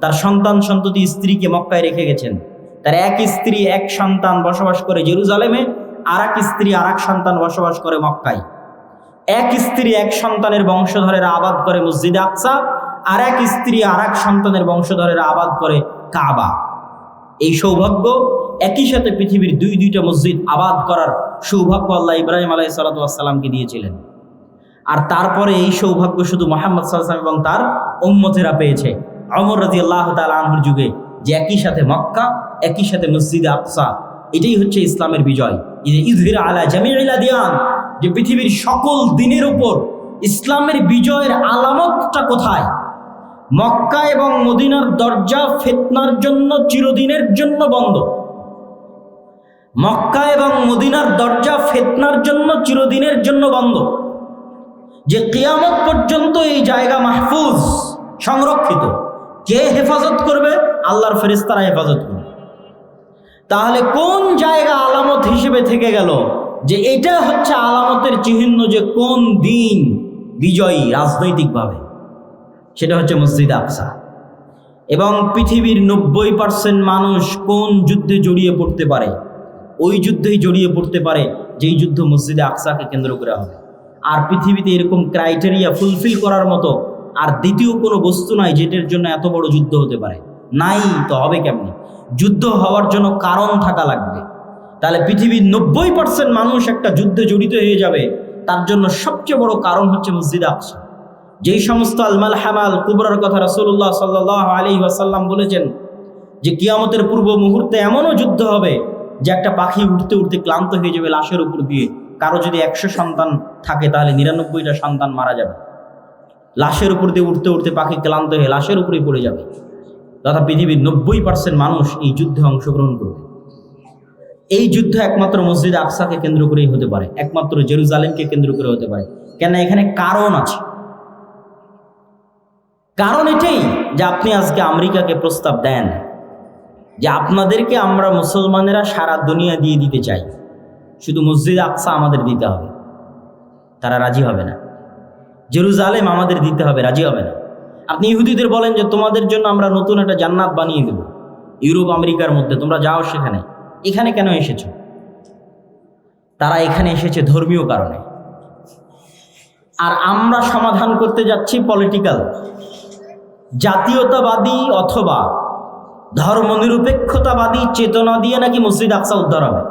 তার সন্তান সন্ততি স্ত্রীকে মক্কায় রেখে গেছেন। তার এক স্ত্রী এক সন্তান বসবাস করে জেরুজালেমে, আর এক স্ত্রী আর এক সন্তান বসবাস করে মক্কায়। এক স্ত্রী এক সন্তানের বংশধরেরা আবাদ করে মসজিদে আকসা, আর এক স্ত্রী আর এক সন্তানের বংশধরেরা আবাদ করে কাবা। এই সৌভাগ্য একই সাথে পৃথিবীর দুইটা মসজিদ আবাদ করার সৌভাগ্য আল্লাহ ইব্রাহিম আলাইহিস সালামকে দিয়েছিলেন। আর তারপরে এই সৌভাগ্য শুধু মুহাম্মদ সাল্লাল্লাহু আলাইহি ওয়াসাল্লাম এবং তার উম্মতেরা পেয়েছে ওমর রাদিয়াল্লাহু তাআলা আনহুর যুগে, যে একই সাথে মক্কা, একই সাথে মসজিদে আকসা। এটাই হচ্ছে ইসলামের বিজয়। ইযহির আলা জামিউল আদিয়ান, যে পৃথিবীর সকল দিনের উপর ইসলামের বিজয়ের আলামতটা কোথায়? মক্কা এবং মদিনার দরজা ফিতনার জন্য চিরদিনের জন্য বন্ধ। মক্কা এবং মদিনার দরজা ফিতনার জন্য চিরদিনের জন্য বন্ধ, যে কিয়ামত পর্যন্ত এই জায়গা মাহফুজ, সংরক্ষিত। কে হেফাজত করবে? আল্লাহর ফেরেশতারা হেফাজত করবে। তাহলে কোন জায়গা আলামত হিসেবে থেকে গেল যে এটা হচ্ছে আলামতের চিহ্ন যে কোন দিন বিজয়ী রাজনৈতিকভাবে? সেটা হচ্ছে মসজিদ আকসা। এবং পৃথিবীর 90% মানুষ কোন যুদ্ধে জড়িয়ে পড়তে পারে? ওই যুদ্ধেই জড়িয়ে পড়তে পারে যেই যুদ্ধ মসজিদে আকসাকে কেন্দ্র করে হবে। আর পৃথিবীতে এরকম ক্রাইটেরিয়া ফুলফিল করার মতো আর দ্বিতীয় কোনো বস্তু নাই যেটার জন্য এত বড় যুদ্ধ হতে পারে। নাই তো হবে কেমনি? যুদ্ধ হওয়ার জন্য কারণ থাকা লাগবে। তাহলে পৃথিবীর 90% মানুষ একটা যুদ্ধে জড়িত হয়ে যাবে, তার জন্য সবচেয়ে বড় কারণ হচ্ছে মসজিদে আকসা। যেই সমস্ত আল মালহামা আল কুবরার কথা রাসূলুল্লাহ সাল্লাল্লাহু আলাইহি ওয়াসাল্লাম বলেছেন যে কিয়ামতের পূর্ব মুহূর্তে এমনও যুদ্ধ হবে যে একটা পাখি উঠতে উঠতে ক্লান্ত হয়ে যাবে লাশের উপর দিয়ে। কারো যদি 100 সন্তান থাকে তাহলে 99টা সন্তান মারা যাবে। লাশের উপর দিয়ে উঠতে উঠতে পাখি ক্লান্ত হয়ে লাশের উপরেই পড়ে যাবে। তথা পৃথিবীর 90% মানুষ এই যুদ্ধে অংশগ্রহণ করবে। এই যুদ্ধ একমাত্র মসজিদে আকসাকে কেন্দ্র করেই হতে পারে, একমাত্র জেরুজালেমকে কেন্দ্র করে হতে পারে। কেন? এখানে কারণ আছে। কারণ এটাই যে আপনি আজকে আমেরিকাকে প্রস্তাব দেন যে আপনাদেরকে আমরা মুসলমানেরা সারা দুনিয়া দিয়ে দিতে চাই, শুধু মসজিদ আকসা আমাদের দিতে হবে। তারা রাজি হবে না। জেরুজালেম আমাদের দিতে হবে, রাজি হবে না। আপনি ইহুদিদের বলেন যে তোমাদের জন্য আমরা নতুন একটা জান্নাত বানিয়ে দেব ইউরোপ আমেরিকার মধ্যে, তোমরা যাও সেখানে। এখানে কেন এসেছ? তারা এখানে এসেছে ধর্মীয় কারণে। আর আমরা সমাধান করতে যাচ্ছি পলিটিক্যাল, জাতীয়তাবাদী অথবা ধর্মনিরপেক্ষতাবাদী চেতনা দিয়ে নাকি মসজিদ আকসা উদ্ধার হবে।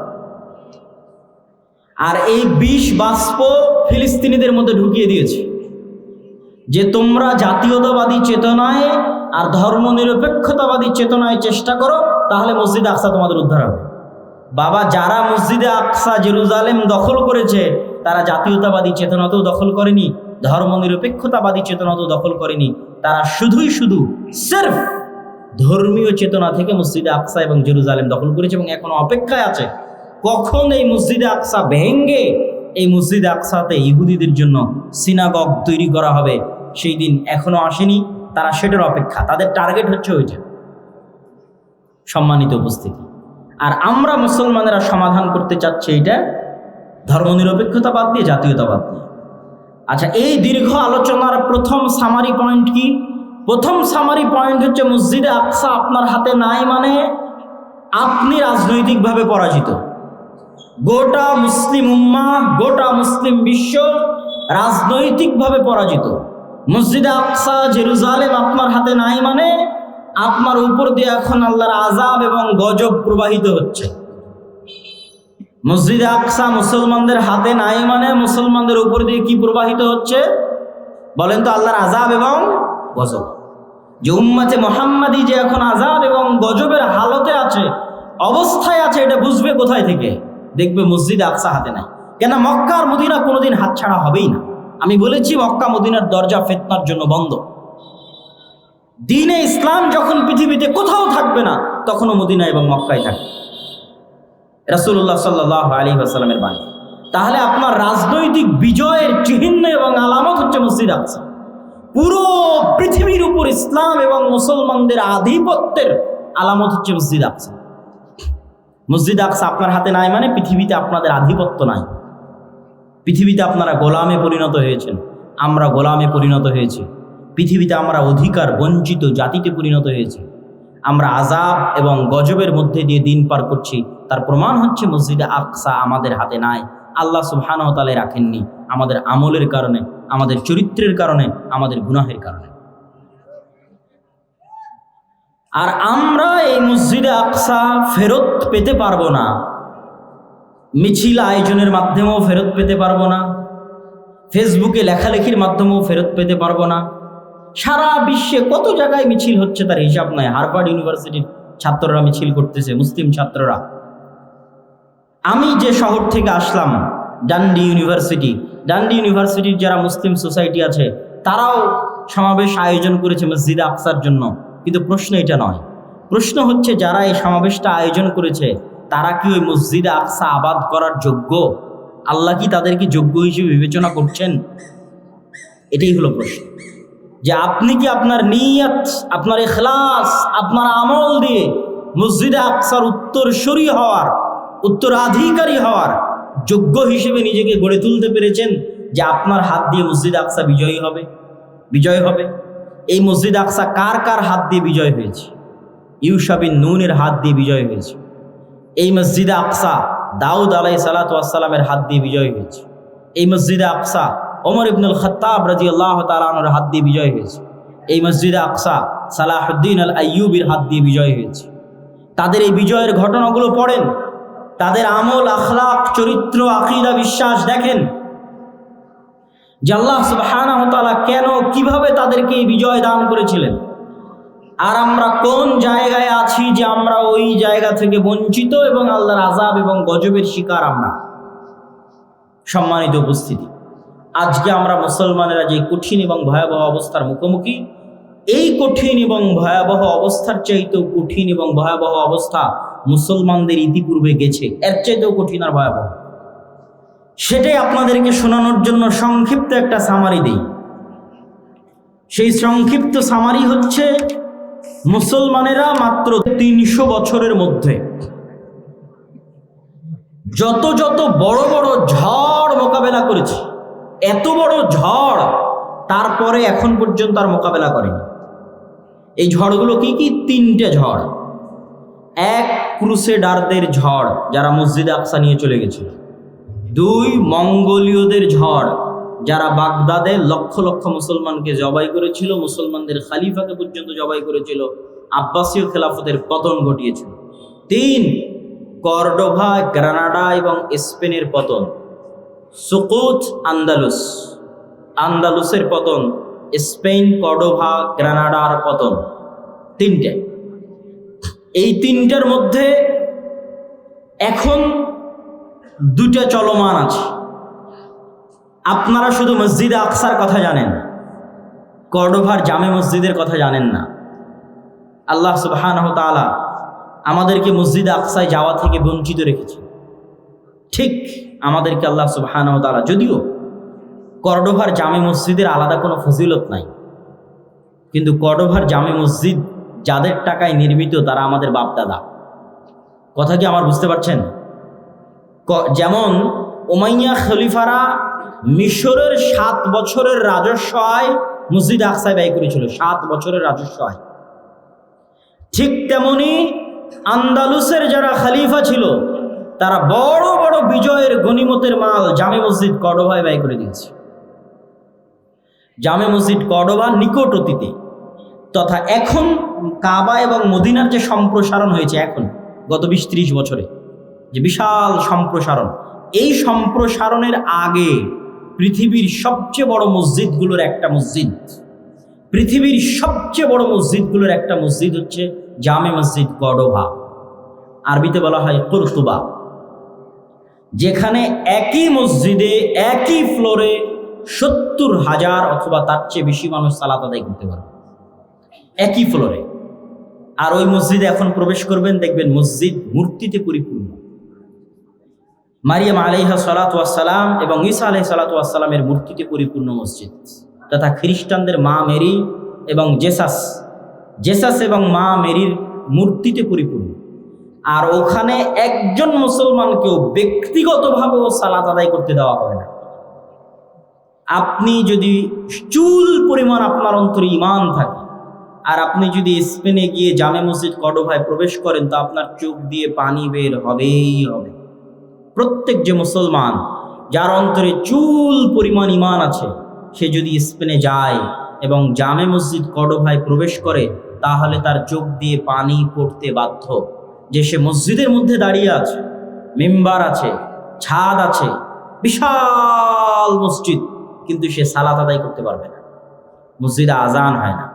আর এই বিষ বাষ্প ফিলিস্তিনিদের মধ্যে ঢুকিয়ে দিয়েছে যে তোমরা জাতীয়তাবাদী চেতনায় আর ধর্মনিরপেক্ষতাবাদী চেতনায় চেষ্টা করো, তাহলে মসজিদ আকসা তোমাদের উদ্ধার হবে। বাবা, যারা মসজিদে আকসা জেরুজালেম দখল করেছে তারা জাতীয়তাবাদী চেতনাতেও দখল করেনি, ধর্মনিরপেক্ষতাবাদী চেতনাতেও দখল করেনি। তারা শুধু সির্ফ ধর্মীয় চেতনা থেকে মসজিদে আকসা এবং জেরুজালেম দখল করেছে এবং এখন অপেক্ষায় আছে কখন এই মসজিদে আকসা ভেঙ্গে এই মসজিদে আকসাতে ইহুদিদের জন্য সিনাগগ তৈরি করা হবে। সেই দিন এখনো আসেনি, তারা সেটার অপেক্ষা। তাদের টার্গেট হচ্ছে ওইটা। সম্মানিত উপস্থিতি, আর আমরা মুসলমানেরা সমাধান করতে চাচ্ছি এটা ধর্মনিরপেক্ষতা বাদ দিয়ে, জাতীয়তাবাদ দিয়ে। আচ্ছা, এই দীর্ঘ আলোচনার প্রথম সামারি পয়েন্ট কি? প্রথম সামারি পয়েন্ট হচ্ছে মসজিদে আকসা আপনার হাতে নাই মানে আপনি রাজনৈতিকভাবে পরাজিত। গোটা মুসলিম উম্মাহ, গোটা মুসলিম বিশ্ব রাজনৈতিকভাবে পরাজিত। মসজিদে আকসা জেরুজালেম আপনার হাতে নাই মানে আপনার উপর দিয়ে এখন আল্লাহর আযাব এবং গজব প্রবাহিত হচ্ছে। মসজিদে আকসা মুসলমানদের হাতে নাই মানে মুসলমানদের উপর দিয়ে কি প্রবাহিত হচ্ছে বলেন তো? আল্লাহর আযাব এবং গজব। যে উম্মতে মুহাম্মাদি যে এখন আযাব এবং গজবের হালতে আছে, অবস্থায় আছে, এটা বুঝবে কোথায় থেকে? দেখবে মসজিদে আকসা হাতে নাই। কেন? মক্কা আর মদিনা কোনোদিন হাতছাড়া হবেই না। আমি বলেছি মক্কা মদিনার দরজা ফিতনার জন্য বন্ধ। দ্বীনে ইসলাম যখন পৃথিবীতে কোথাও থাকবে না, তখনও মদিনা এবং মক্কায় থাকবে। রাসূলুল্লাহ সাল্লাল্লাহু আলাইহি ওয়াসাল্লামের বাণী। তাহলে আপনার রাজনৈতিক বিজয়ের চিহ্ন এবং আলামত হচ্ছে মসজিদ আকসা। পুরো পৃথিবীর উপর ইসলাম এবং মুসলমানদের আধিপত্যের আলামত হচ্ছে মসজিদ আকসা। মসজিদ আকসা আপনার হাতে নাই মানে পৃথিবীতে আপনাদের আধিপত্য নাই। পৃথিবীতে আপনারা গোলামে পরিণত হয়েছেন, আমরা গোলামে পরিণত হয়েছি। পৃথিবীতে আমরা অধিকার বঞ্চিত জাতিতে পরিণত হয়েছি। আমরা আযাব এবং গজবের মধ্যে দিয়ে দিন পার করছি। তার প্রমাণ হচ্ছে মসজিদে আকসা আমাদের হাতে নাই। আল্লাহ সুবহানাহু ওয়া তাআলা রাখেননি, আমাদের আমলের কারণে, আমাদের চরিত্রের কারণে, আমাদের গুনাহের কারণে। আর আমরা এই মসজিদে আকসা ফেরত পেতে পারবো না। মিছিল আয়োজনের মাধ্যমেও ফেরত পেতে পারবো না, ফেসবুকে লেখালেখির মাধ্যমেও ফেরত পেতে পারবো না। সারা বিশ্বে কত জায়গায় মিছিল হচ্ছে তার হিসাব নাই। হার্ভার্ড ইউনিভার্সিটির ছাত্ররা মিছিল করতেছে, মুসলিম ছাত্ররা। আমি যে শহর থেকে আসলাম, ডান্ডি ইউনিভার্সিটির যারা মুসলিম সোসাইটি আছে তারাও সমাবেশ আয়োজন করেছে মসজিদে আকসার জন্য। কিন্তু প্রশ্ন এটা নয়, প্রশ্ন হচ্ছে যারা এই সমাবেশটা আয়োজন করেছে তারা কি ওই মসজিদে আকসা আবাদ করার যোগ্য? আল্লাহ কি তাদেরকে যোগ্য হিসেবে বিবেচনা করছেন? এটাই হলো প্রশ্ন। যে আপনি কি আপনার নিয়ত, আপনার ইখলাস, আপনার আমল দিয়ে মসজিদে আকসার উত্তরসূরি হওয়ার, উত্তরাধিকারী হওয়ার যোগ্য হিসেবে নিজেকে গড়ে তুলতে পেরেছেন? যে আপনার হাত দিয়ে মসজিদে আকসা বিজয় হবে। এই মসজিদ আকসা কার কার হাত দিয়ে বিজয় হয়েছে? ইউশা বিন নুনের হাত দিয়ে বিজয় হয়েছে। এই মসজিদে আকসা দাউদ আলাইহিস সালাতু ওয়াস সালামের হাত দিয়ে বিজয় হয়েছে। এই মসজিদে আকসা ওমর ইবনুল খাত্তাব রাদিয়াল্লাহু তাআলা আনহুর হাত দিয়ে বিজয় হয়েছে। এই মসজিদে আকসা সালাহুদ্দিন আল আইয়ুবির হাত দিয়ে বিজয় হয়েছে। তাদের এই বিজয়ের ঘটনাগুলো পড়েন, তাদের আমল, আখলাক, চরিত্র, আকীদা, বিশ্বাস দেখেন যে আল্লাহ সুবহানাহু ওয়া তাআলা কেন, কিভাবে তাদেরকে এই বিজয় দান করেছিলেন। আর আমরা কোন জায়গায় আছি যে আমরা ওই জায়গা থেকে বঞ্চিত এবং আল্লাহর আযাব এবং গজবের শিকার আমরা। সম্মানিত উপস্থিতি, আজকে আমরা মুসলমানেরা যে কঠিন এবং ভয়াবহ অবস্থার মুখোমুখি, এই কঠিন এবং ভয়াবহ অবস্থার চাইতেও কঠিন এবং ভয়াবহ অবস্থা মুসলমানদের ইতিপূর্বে গেছে, এর চাইতেও কঠিন আর ভয়াবহ। সেটাই আপনাদেরকে শোনানোর জন্য সংক্ষিপ্ত একটা সামারি দিই। সেই সংক্ষিপ্ত সামারি হচ্ছে, মুসলমানেরা মাত্র 300 বছরের মধ্যে যত যত বড় বড় ঝড় মোকাবেলা করেছে, এত বড় ঝড় তারপরে এখন পর্যন্ত আর মোকাবেলা করেনি। এই ঝড়গুলো কি কি? 3টে ঝড়। এক, ক্রুসেডারদের ঝড়, যারা মসজিদে আকসা নিয়ে চলে গেছিল। 2, মঙ্গোলীয়দের ঝড়, যারা বাগদাদে লক্ষ লক্ষ মুসলমানকে জবাই করেছিল, মুসলমানদের খালিফাকে পর্যন্ত জবাই করেছিল, আব্বাসীয় খেলাফতের পতন ঘটিয়েছিল। 3, কর্ডোভা, গ্রানাডা এবং স্পেনের পতন। সুকুত আন্দালুস, আন্দালুসের পতন, স্পেন, কর্ডোভা, গ্রানাডার পতন। 3টে। এই 3টার মধ্যে এখন 2টা চলমান আছে। আপনারা শুধু মসজিদে আকসার কথা জানেন, কর্ডোভার জামে মসজিদের কথা জানেন না। আল্লাহ সুবহানাহু ওয়া তাআলা আমাদেরকে মসজিদে আকসায় যাওয়া থেকে বঞ্চিত রেখেছে। ঠিক আমাদেরকে আল্লাহ সুবহানাহু ওয়া তাআলা, যদিও কর্ডোভার জামে মসজিদের আলাদা কোনো ফজিলত নাই, কিন্তু কর্ডোভার জামে মসজিদ যাদের টাকায় নির্মিত তারা আমাদের বাপদাদা। কথা কি আমার বুঝতে পারছেন? যেমন উমাইয়া খলিফারা মিশরের 7 বছরের রাজস্ব আয় মসজিদ আকসায় ব্যয় করেছিল, 7 বছরের রাজস্ব আয়। ঠিক তেমনি আন্দালুসের যারা খলিফা ছিল তারা বড় বড় বিজয়ের গনিমতের মাল জামে মসজিদ কর্ডোভায় ব্যয় করে দিয়েছে। জামে মসজিদ কর্ডোভা নিকট অতীতে তথা এখন কাবা এবং মদিনার যে সম্প্রসারণ হয়েছে এখন গত 20-30 বছরে, যে বিশাল সম্প্রসারণ, এই সম্প্রসারণের আগে পৃথিবীর সবচেয়ে বড় মসজিদগুলোর একটা মসজিদ, পৃথিবীর সবচেয়ে বড় মসজিদগুলোর একটা মসজিদ হচ্ছে জামে মসজিদ কর্ডোভা, আরবিতে বলা হয় কুরতুবা, যেখানে একই মসজিদে একই ফ্লোরে 70,000 অথবা তার চেয়ে বেশি মানুষ সালাত আদায় করতে পারবে একই ফ্লোরে। আর ওই মসজিদে এখন প্রবেশ করবেন, দেখবেন মসজিদ মূর্তিতে পরিপূর্ণ। মারিয়াম আলাইহা সালাতু ওয়াস সালাম এবং ঈসা আলাইহিস সালাতু ওয়াস সালামের মূর্তিতে পরিপূর্ণ মসজিদ, তথা খ্রিস্টানদের মা মেরি এবং জেসাস এবং মা মেরির মূর্তিতে পরিপূর্ণ। আর ওখানে একজন মুসলমানকেও ব্যক্তিগতভাবেও সালাত আদায় করতে দেওয়া হবে না। আপনি যদি চুল পরিমাণ আপনার অন্তরে ঈমান থাকে আর আপনি যদি স্পেনে গিয়ে জামে মসজিদ কর্ডোভায় প্রবেশ করেন, তো আপনার চোখ দিয়ে পানি বের হবেই হবে। প্রত্যেক যে মুসলমান যার অন্তরে চুল পরিমাণ ঈমান আছে, সে যদি স্পেনে যায় এবং জামে মসজিদ কর্ডোভায় প্রবেশ করে, তাহলে তার চোখ দিয়ে পানি পড়তে বাধ্য, যে সে মসজিদের মধ্যে দাঁড়িয়ে আছে, মেম্বার আছে, ছাদ আছে, বিশাল মসজিদ, কিন্তু সে সালাত আদায় করতে পারবে না, মসজিদে আজান হয় না।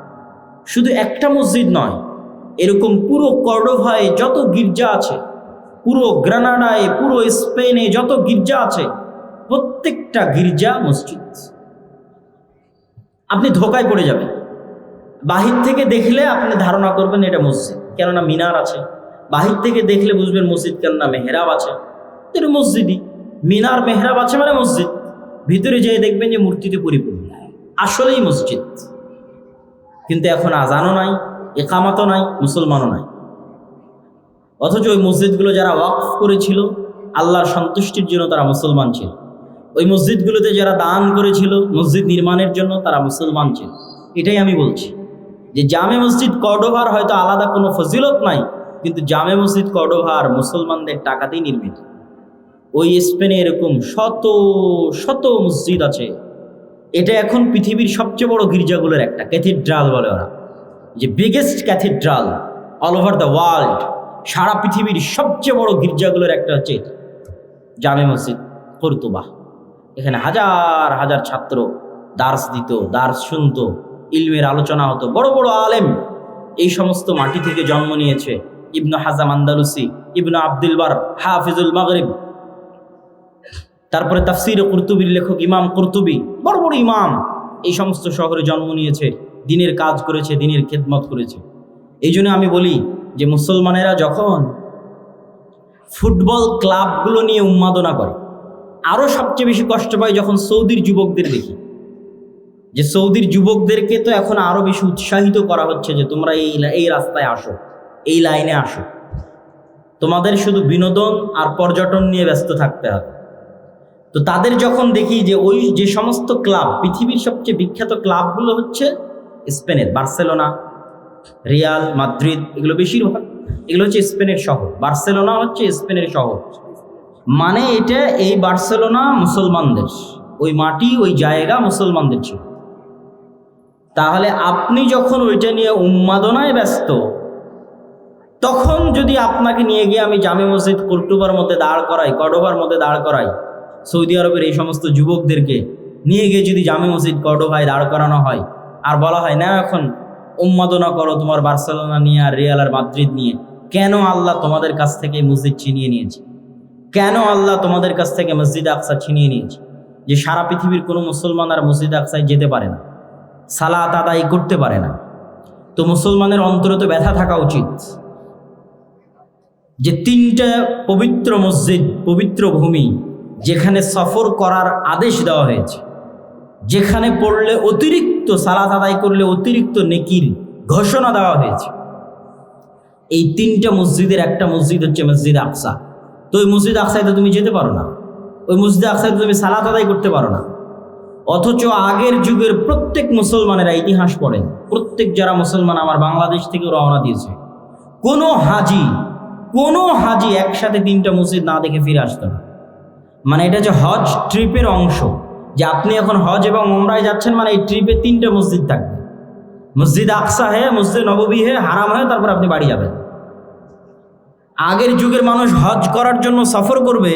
শুধু একটা মসজিদ নয়, এরকম পুরো কর্ডোভায় যত গির্জা আছে, পুরো গ্রানাডায়, পুরো স্পেনে যত গির্জা আছে, প্রত্যেকটা গির্জা মসজিদ। আপনি ধোকায় পড়ে যাবেন, বাহির থেকে দেখলে আপনি ধারণা করবেন এটা মসজিদ, কেননা মিনার আছে। বাহির থেকে দেখলে বুঝবেন মসজিদ, কেননা মেহরাব আছে। এটা মসজিদই, মিনার মেহরাব আছে মানে মসজিদ। ভিতরে যেয়ে দেখবেন যে মূর্তিতে পরিপূর্ণ, আসলেই মসজিদ। কিন্তু এখন আজানও নাই, একামতও নাই, মুসলমানও নাই। অথচ ওই মসজিদগুলো যারা ওয়াকফ করেছিল আল্লাহর সন্তুষ্টির জন্য, তারা মুসলমান ছিল। ওই মসজিদগুলোতে যারা দান করেছিল মসজিদ নির্মাণের জন্য, তারা মুসলমান ছিল। এটাই আমি বলছি যে জামে মসজিদ কর্ডোভার হয়তো আলাদা কোনো ফজিলত নাই, কিন্তু জামে মসজিদ কর্ডোভার মুসলমানদের টাকাতেই নির্মিত। ওই স্পেনে এরকম শত শত মসজিদ আছে। এটা এখন পৃথিবীর সবচেয়ে বড় গির্জাগুলোর একটা, ক্যাথিড্রাল বলে ওরা, যে biggest cathedral all over the world. সারা পৃথিবীর সবচেয়ে বড় গির্জাগুলোর একটা হচ্ছে জামে মসজিদ কর্তুবা। এখানে হাজার হাজার ছাত্র দার্স দিত, দার্স শুনতো, ইলমের আলোচনা হতো, বড় বড় আলেম এই সমস্ত মাটি থেকে জন্ম নিয়েছে। ইবনু হাজাম আন্দালুসি, ইবনু আব্দুল বার, হাফিজুল মাগরিব, তারপরে তাফসির কুরতুবির লেখক ইমাম কুরতুবি, বড় বড় ইমাম এই সমস্ত শহরে জন্ম নিয়েছে, দিনের কাজ করেছে, দিনের খেদমত করেছে। এই জন্য আমি বলি যে মুসলমানেরা যখন ফুটবল ক্লাবগুলো নিয়ে উন্মাদনা করে, আরও সবচেয়ে বেশি কষ্ট পায় যখন সৌদির যুবকদের দেখি, যে সৌদির যুবকদেরকে তো এখন আরও বেশি উৎসাহিত করা হচ্ছে যে তোমরা এই রাস্তায় আসো, এই লাইনে আসো, তোমাদের শুধু বিনোদন আর পর্যটন নিয়ে ব্যস্ত থাকতে হবে। তো তাদের যখন দেখি যে ওই যে সমস্ত ক্লাব, পৃথিবীর সবচেয়ে বিখ্যাত ক্লাবগুলো হচ্ছে স্পেনের, বার্সেলোনা, রিয়াল মাদ্রিদ, এগুলো বেশিরভাগ এগুলো হচ্ছে স্পেনের শহর। বার্সেলোনা হচ্ছে স্পেনের শহর, মানে এটা এই বার্সেলোনা মুসলমানদের, ওই মাটি ওই জায়গা মুসলমানদের ছিল। তাহলে আপনি যখন ওইটা নিয়ে উন্মাদনায় ব্যস্ত, তখন যদি আপনাকে নিয়ে গিয়ে আমি জামে মসজিদ কর্তুবার মধ্যে দাঁড় করাই, কর্ডোবার মধ্যে দাঁড় করাই, সৌদি আরবের এই সমস্ত যুবকদেরকে নিয়ে গিয়ে যদি জামে মসজিদ কর্ডোবায় দাঁড় করানো হয় আর বলা হয় না এখন উন্মাদনা করো তোমার বার্সেলোনা নিয়ে আর রিয়াল আর মাদ্রিদ নিয়ে, কেন আল্লাহ তোমাদের কাছ থেকে মসজিদ ছিনিয়ে নিয়েছে? কেন আল্লাহ তোমাদের কাছ থেকে মসজিদ আকসা ছিনিয়ে নিয়েছে? যে সারা পৃথিবীর কোনো মুসলমান আর মসজিদ আকসায় যেতে পারে না, সালাত আদায় করতে পারে না। তো মুসলমানের অন্তরে তো ব্যথা থাকা উচিত যে তিনটা পবিত্র মসজিদ, পবিত্র ভূমি, যেখানে সফর করার আদেশ দেওয়া হয়েছে, যেখানে পড়লে অতিরিক্ত সালাত আদায় করলে অতিরিক্ত নেকির ঘোষণা দেওয়া হয়েছে, এই তিনটা মসজিদের একটা মসজিদ হচ্ছে মসজিদ আকসা। তো ওই মসজিদ আকসায় তো তুমি যেতে পারো না, ওই মসজিদ আকসায় তো তুমি সালাত আদায় করতে পারো না। অথচ আগের যুগের প্রত্যেক মুসলমানেরা ইতিহাস পড়েন, প্রত্যেক যারা মুসলমান আমার বাংলাদেশ থেকে রওনা দিয়েছে, কোনো হাজি একসাথে তিনটা মসজিদ না দেখে ফিরে আসতো না। মানে এটা যে হজ ট্রিপের অংশ, যে আপনি এখন হজ এবং উমরায় যাচ্ছেন, মানে এই ট্রিপে তিনটা মসজিদ থাকবে, মসজিদ আকসা হে, মসজিদ নববী হে, হারাম হে, তারপর আপনি বাড়ি যাবেন। আগের যুগের মানুষ হজ করার জন্য সফর করবে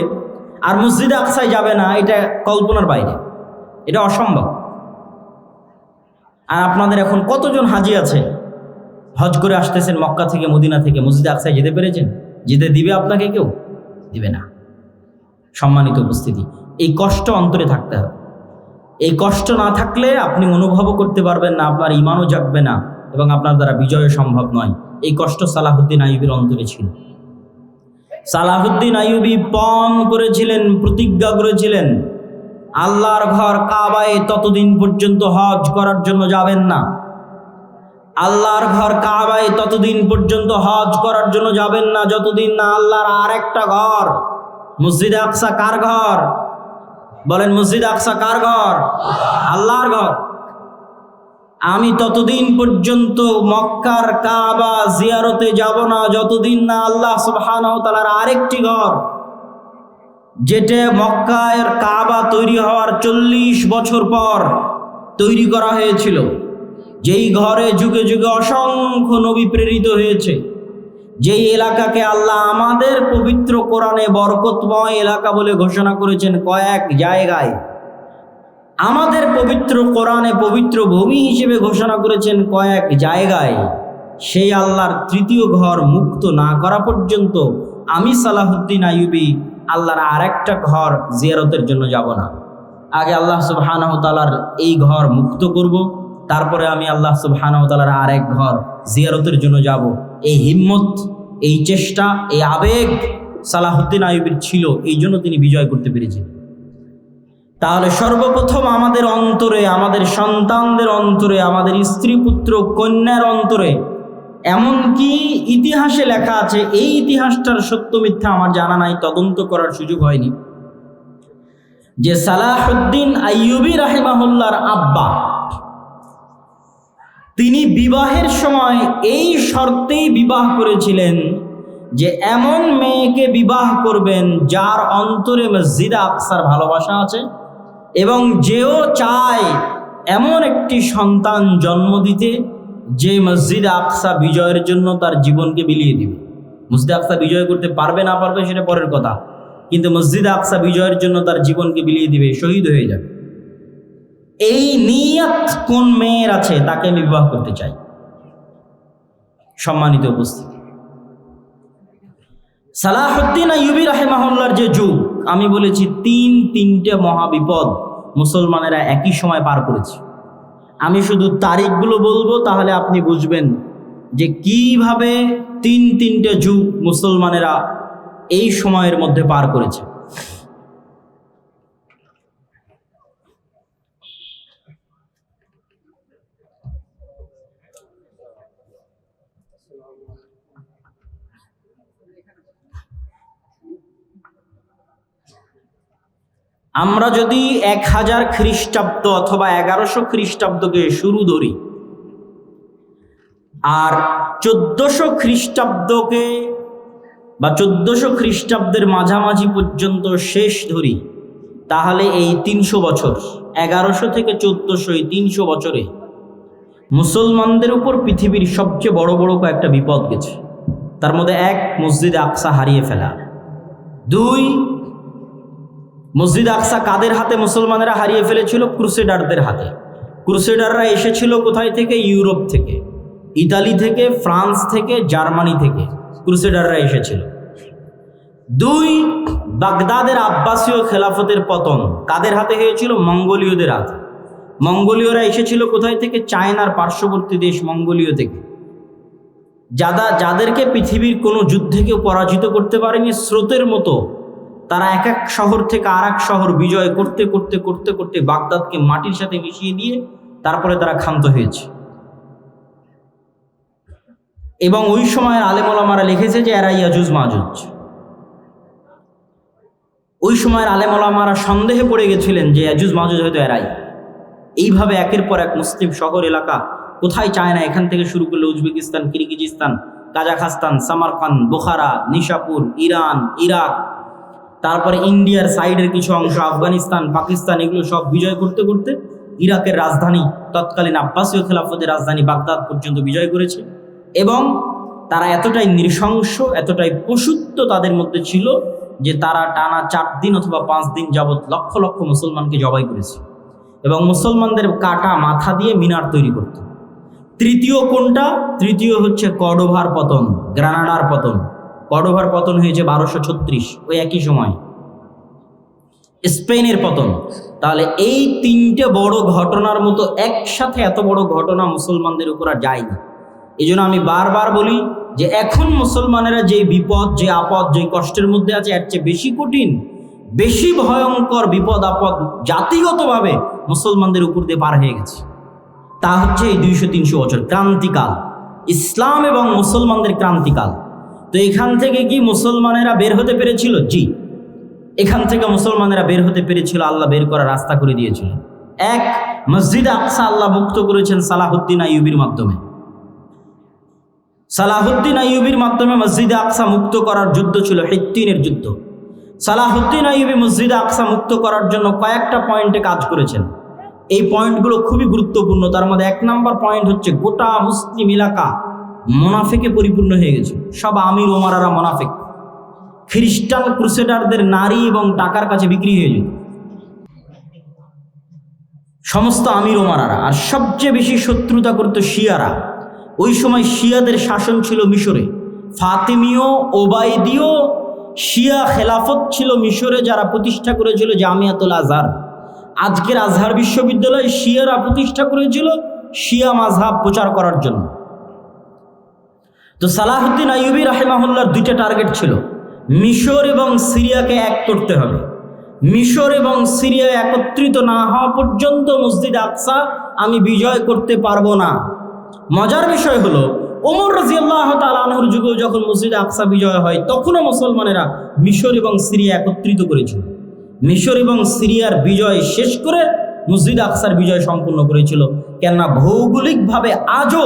আর মসজিদ আকসায় যাবে না, এটা কল্পনার বাইরে, এটা অসম্ভব। আর আপনাদের এখন কতজন হাজি আছে হজ করে আসতেছেন মক্কা থেকে, মদিনা থেকে, মসজিদ আকসায় যেতে পেরেছেন? যেতে দিবে আপনাকে? কেউ দিবে না। সম্মানিত উপস্থিতি, এই কষ্ট অন্তরে থাকতে হবে। এই কষ্ট না থাকলে আপনি অনুভবও করতে পারবেন না, আপনার ইমানও জাগবে না এবং আপনার দ্বারা বিজয় সম্ভব নয়। এই কষ্ট সালাহুদ্দিন আইয়ুবীর অন্তরে ছিল। সালাহুদ্দিন আইয়ুবী পণ করেছিলেন, প্রতিজ্ঞা করেছিলেন, আল্লাহর ঘর কাবায় ততদিন পর্যন্ত হজ করার জন্য যাবেন না। আল্লাহর ঘর কাবায় ততদিন পর্যন্ত হজ করার জন্য যাবেন না যতদিন না আল্লাহর আরেকটা ঘর মসজিদ আকসা। কার ঘর বলেন? মসজিদ আকসা কার ঘর? আল্লাহর ঘর। আমি ততদিন পর্যন্ত মক্কার কাবা জিয়ারতে যাব না যতদিন না আল্লাহ সুবহানাহু ওয়া তাআলার আরেকটি ঘর, যেটা মক্কার কাবা তৈরি হওয়ার 40 বছর পর তৈরি করা হয়েছিল, যেই ঘরে যুগে যুগে অসংখ্য নবী প্রেরিত হয়েছে, যেই এলাকাকে আল্লাহ আমাদের পবিত্র কোরআনে বরকতময় এলাকা বলে ঘোষণা করেছেন কয়েক জায়গায়, আমাদের পবিত্র কোরআনে পবিত্র ভূমি হিসেবে ঘোষণা করেছেন কয়েক জায়গায়, সেই আল্লাহর তৃতীয় ঘর মুক্ত না করা পর্যন্ত আমি সালাহুদ্দিন আইয়ুবী আল্লাহর আরেকটা ঘর জিয়ারতের জন্য যাব না। আগে আল্লাহ সুবহানাহু ওয়া তাআলার এই ঘর মুক্ত করব, তারপরে আমি আল্লাহ সুবহানাহু ওয়া তাআলার আরেক ঘর জিয়ারতের জন্য যাব। এই হিম্মত, এই চেষ্টা, এই আবেগ সালাহুদ্দিন আইয়ুবীর ছিল, এই জন্য তিনি বিজয় করতে পেরেছেন। তাহলে সর্বপ্রথম আমাদের অন্তরে, আমাদের সন্তানদের অন্তরে, আমাদের স্ত্রী পুত্র কন্যার অন্তরে, এমনকি ইতিহাসে লেখা আছে, এই ইতিহাসটার সত্য মিথ্যা আমার জানা নাই, তদন্ত করার সুযোগ হয়নি, যে সালাহুদ্দিন আইয়ুবী রাহিমাহুল্লাহর আব্বা, তিনি বিবাহের সময় এই শর্তেই বিবাহ করেছিলেন যে এমন মেয়েকে বিবাহ করবেন যার অন্তরে মসজিদে আকসার ভালোবাসা আছে, এবং যেও চায় এমন একটি সন্তান জন্ম দিতে যে মসজিদে আকসা বিজয়ের জন্য তার জীবনকে বিলিয়ে দিবে। মসজিদে আকসা বিজয় করতে পারবে না পারবে সেটা পরের কথা, কিন্তু মসজিদে আকসা বিজয়ের জন্য তার জীবনকে বিলিয়ে দিবে, শহীদ হয়ে যাবে। এই নিয়ত কোন মেয়ের আছে তাকে আমি বিবাহ করতে চাই। সম্মানিত উপস্থিতি, সালাহুদ্দিন আইয়ুবী রাহিমাহুল্লাহর যে যুগ, আমি বলেছি তিনটে মহাবিপদ মুসলমানেরা একই সময় পার করেছে। আমি শুধু তারিখগুলো বলবো, তাহলে আপনি বুঝবেন যে কিভাবে তিনটে যুগ মুসলমানেরা এই সময়ের মধ্যে পার করেছে। আমরা যদি 1000 খ্রিস্টাব্দ অথবা 1100 খ্রিস্টাব্দকে শুরু ধরি আর 1400 খ্রিস্টাব্দকে বা 1400 খ্রিস্টাব্দের মাঝামাঝি পর্যন্ত শেষ ধরি, তাহলে এই 300 বছর, 1100 থেকে 1400, এই 300 বছরে মুসলমানদের উপর পৃথিবীর সবচেয়ে বড় কয়েকটা বিপদ গেছে। তার মধ্যে 1, মসজিদে আকসা হারিয়ে ফেলা। 2, মসজিদ আকসা কাদের হাতে মুসলমানেরা হারিয়ে ফেলেছিল? ক্রুসেডারদের হাতে। ক্রুসেডাররা এসেছিল কোথায় থেকে? ইউরোপ থেকে, ইতালি থেকে, ফ্রান্স থেকে, জার্মানি থেকে ক্রুসেডাররা এসেছিল। 2, বাগদাদের আব্বাসীয় খেলাফতের পতন কাদের হাতে হয়েছিল? মঙ্গোলীয়দের হাতে। মঙ্গোলীয়রা এসেছিল কোথায় থেকে? চায়নার পার্শ্ববর্তী দেশ মঙ্গোলীয় থেকে, যাদেরকে পৃথিবীর কোনো যুদ্ধে কেউ পরাজিত করতে পারেনি। স্রোতের মতো তারা এক শহর থেকে আর এক শহর বিজয় করতে করতে করতে করতে বাগদাদকে মাটির সাথে মিশিয়ে দিয়ে তারপরে তারা ক্ষান্ত হয়েছে। এবং ওই সময়ের আলেম ওলামারা লিখেছে যে এরা ইয়াজুজ মাজুজ। ওই সময়ের আলেম ওলামারা সন্দেহে পড়ে গেছিলেন যে ইয়াজুজ মাজুজ হয়তো এরাই। এইভাবে একের পর এক মুসলিম শহর এলাকা, কোথায় চায়না, এখান থেকে শুরু করলে Uzbekistan, Kyrgyzstan, Kazakhstan, Samarkand, বোখারা, Nishapur, Iran, Iraq, তারপরে ইন্ডিয়ার সাইডের কিছু অংশ, আফগানিস্তান, পাকিস্তান, এগুলো সব বিজয় করতে করতে ইরাকের রাজধানী, তৎকালীন আব্বাসীয় খেলাফতের রাজধানী বাগদাদ পর্যন্ত বিজয় করেছে। এবং তারা এতটাই নৃশংস, এতটাই পশুত্ব তাদের মধ্যে ছিল যে তারা টানা 4 দিন অথবা 5 দিন যাবৎ লক্ষ লক্ষ মুসলমানকে জবাই করেছে এবং মুসলমানদের কাটা মাথা দিয়ে মিনার তৈরি করত। তৃতীয় কোনটা? তৃতীয় হচ্ছে কর্ডোভার পতন, গ্রানাডার পতন। কর্ডোভার পতন হয়েছে 1236, ওই একই সময় স্পেনের পতন। তাহলে এই 3টে বড় ঘটনার মতো একসাথে এত বড় ঘটনা মুসলমানদের উপর আর যায়নি। এই জন্য আমি বারবার বলি যে এখন মুসলমানেরা যে বিপদ, যে আপদ, যে কষ্টের মধ্যে আছে, এর চেয়ে বেশি কঠিন, বেশি ভয়ঙ্কর বিপদ আপদ জাতিগতভাবে মুসলমানদের উপর দিয়ে পার হয়ে গেছে। তা হচ্ছে এই 200-300 বছর ক্রান্তিকাল, ইসলাম এবং মুসলমানদের ক্রান্তিকাল। তো এখান থেকে কি মুসলমানেরা বের হতে পেরেছিল? জি, এখান থেকে মুসলমানেরা বের হতে পেরেছিল। আল্লাহ বের করার রাস্তা করে দিয়েছিল। 1, মসজিদ আকসা আল্লাহ মুক্ত করেছেন সালাহুদ্দিন আইয়ুবীর মাধ্যমে। সালাহুদ্দিন আইয়ুবীর মাধ্যমে মসজিদে আকসা মুক্ত করার যুদ্ধ ছিল হিত্তিনের যুদ্ধ। সালাহুদ্দিন আইয়ুবী মসজিদে আকসা মুক্ত করার জন্য কয়েকটা পয়েন্টে কাজ করেছেন। এই পয়েন্টগুলো খুবই গুরুত্বপূর্ণ। তার মধ্যে 1 নম্বর পয়েন্ট হচ্ছে গোটা মুসলিম এলাকা মুনাফিকে পরিপূর্ণ হয়ে গেছে। সব আমির ওমারারা মুনাফিক। খ্রিস্টান ক্রুসেডারদের নারী এবং টাকার কাছে বিক্রি হয়ে যেত সমস্ত আমির ওমারারা। আর সবচেয়ে বেশি শত্রুতা করত শিয়ারা। ওই সময় শিয়াদের শাসন ছিল মিশরে। ফাতিমীয়, ওবায়দীয় শিয়া খেলাফত ছিল মিশরে, যারা প্রতিষ্ঠা করেছিল জামিয়াতুল আজহার। আজকের আজহার বিশ্ববিদ্যালয় শিয়ারা প্রতিষ্ঠা করেছিল শিয়া মাযহাব প্রচার করার জন্য। তো সালাহুদ্দিন আইয়ুবী রাহিমাহুল্লাহর 2টা টার্গেট ছিল। মিশর এবং সিরিয়াকে এক করতে হবে। মিশর এবং সিরিয়া একত্রিত না হওয়া পর্যন্ত মসজিদ আকসা আমি বিজয় করতে পারবো না। মজার বিষয় হলো ওমর রাদিয়াল্লাহু তাআলা আনহুর যুগেও যখন মসজিদ আকসা বিজয় হয়, তখনও মুসলমানেরা মিশর এবং সিরিয়া একত্রিত করেছিল। মিশর এবং সিরিয়ার বিজয় শেষ করে মসজিদ আকসার বিজয় সম্পূর্ণ করেছিল। কেননা ভৌগোলিকভাবে আজও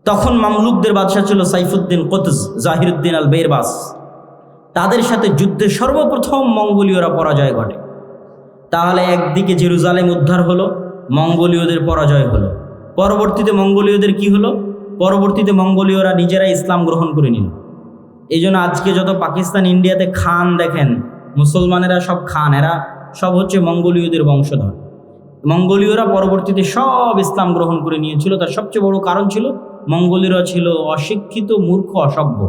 তখন মামলুকদের বাদশাহ ছিল সাইফুদ্দিন কোতজ, জাহিরুদ্দিন আল বেরবাস। তাদের সাথে যুদ্ধে সর্বপ্রথম মঙ্গোলীয়রা পরাজয় ঘটে। তাহলে একদিকে জেরুজালেম উদ্ধার হলো, মঙ্গোলীয়দের পরাজয় হলো। পরবর্তীতে মঙ্গোলীয়দের কি হলো? পরবর্তীতে মঙ্গোলীয়রা নিজেরাই ইসলাম গ্রহণ করে নিল। এই জন্য আজকে যত পাকিস্তান, ইন্ডিয়াতে খান দেখেন, মুসলমানেরা সব খান, এরা সব হচ্ছে মঙ্গোলীয়দের বংশধর। মঙ্গোলীয়রা পরবর্তীতে সব ইসলাম গ্রহণ করে নিয়েছিল। তার সবচেয়ে বড় কারণ ছিল মঙ্গোলীয়রা ছিল অশিক্ষিত, মূর্খ, অসভ্য।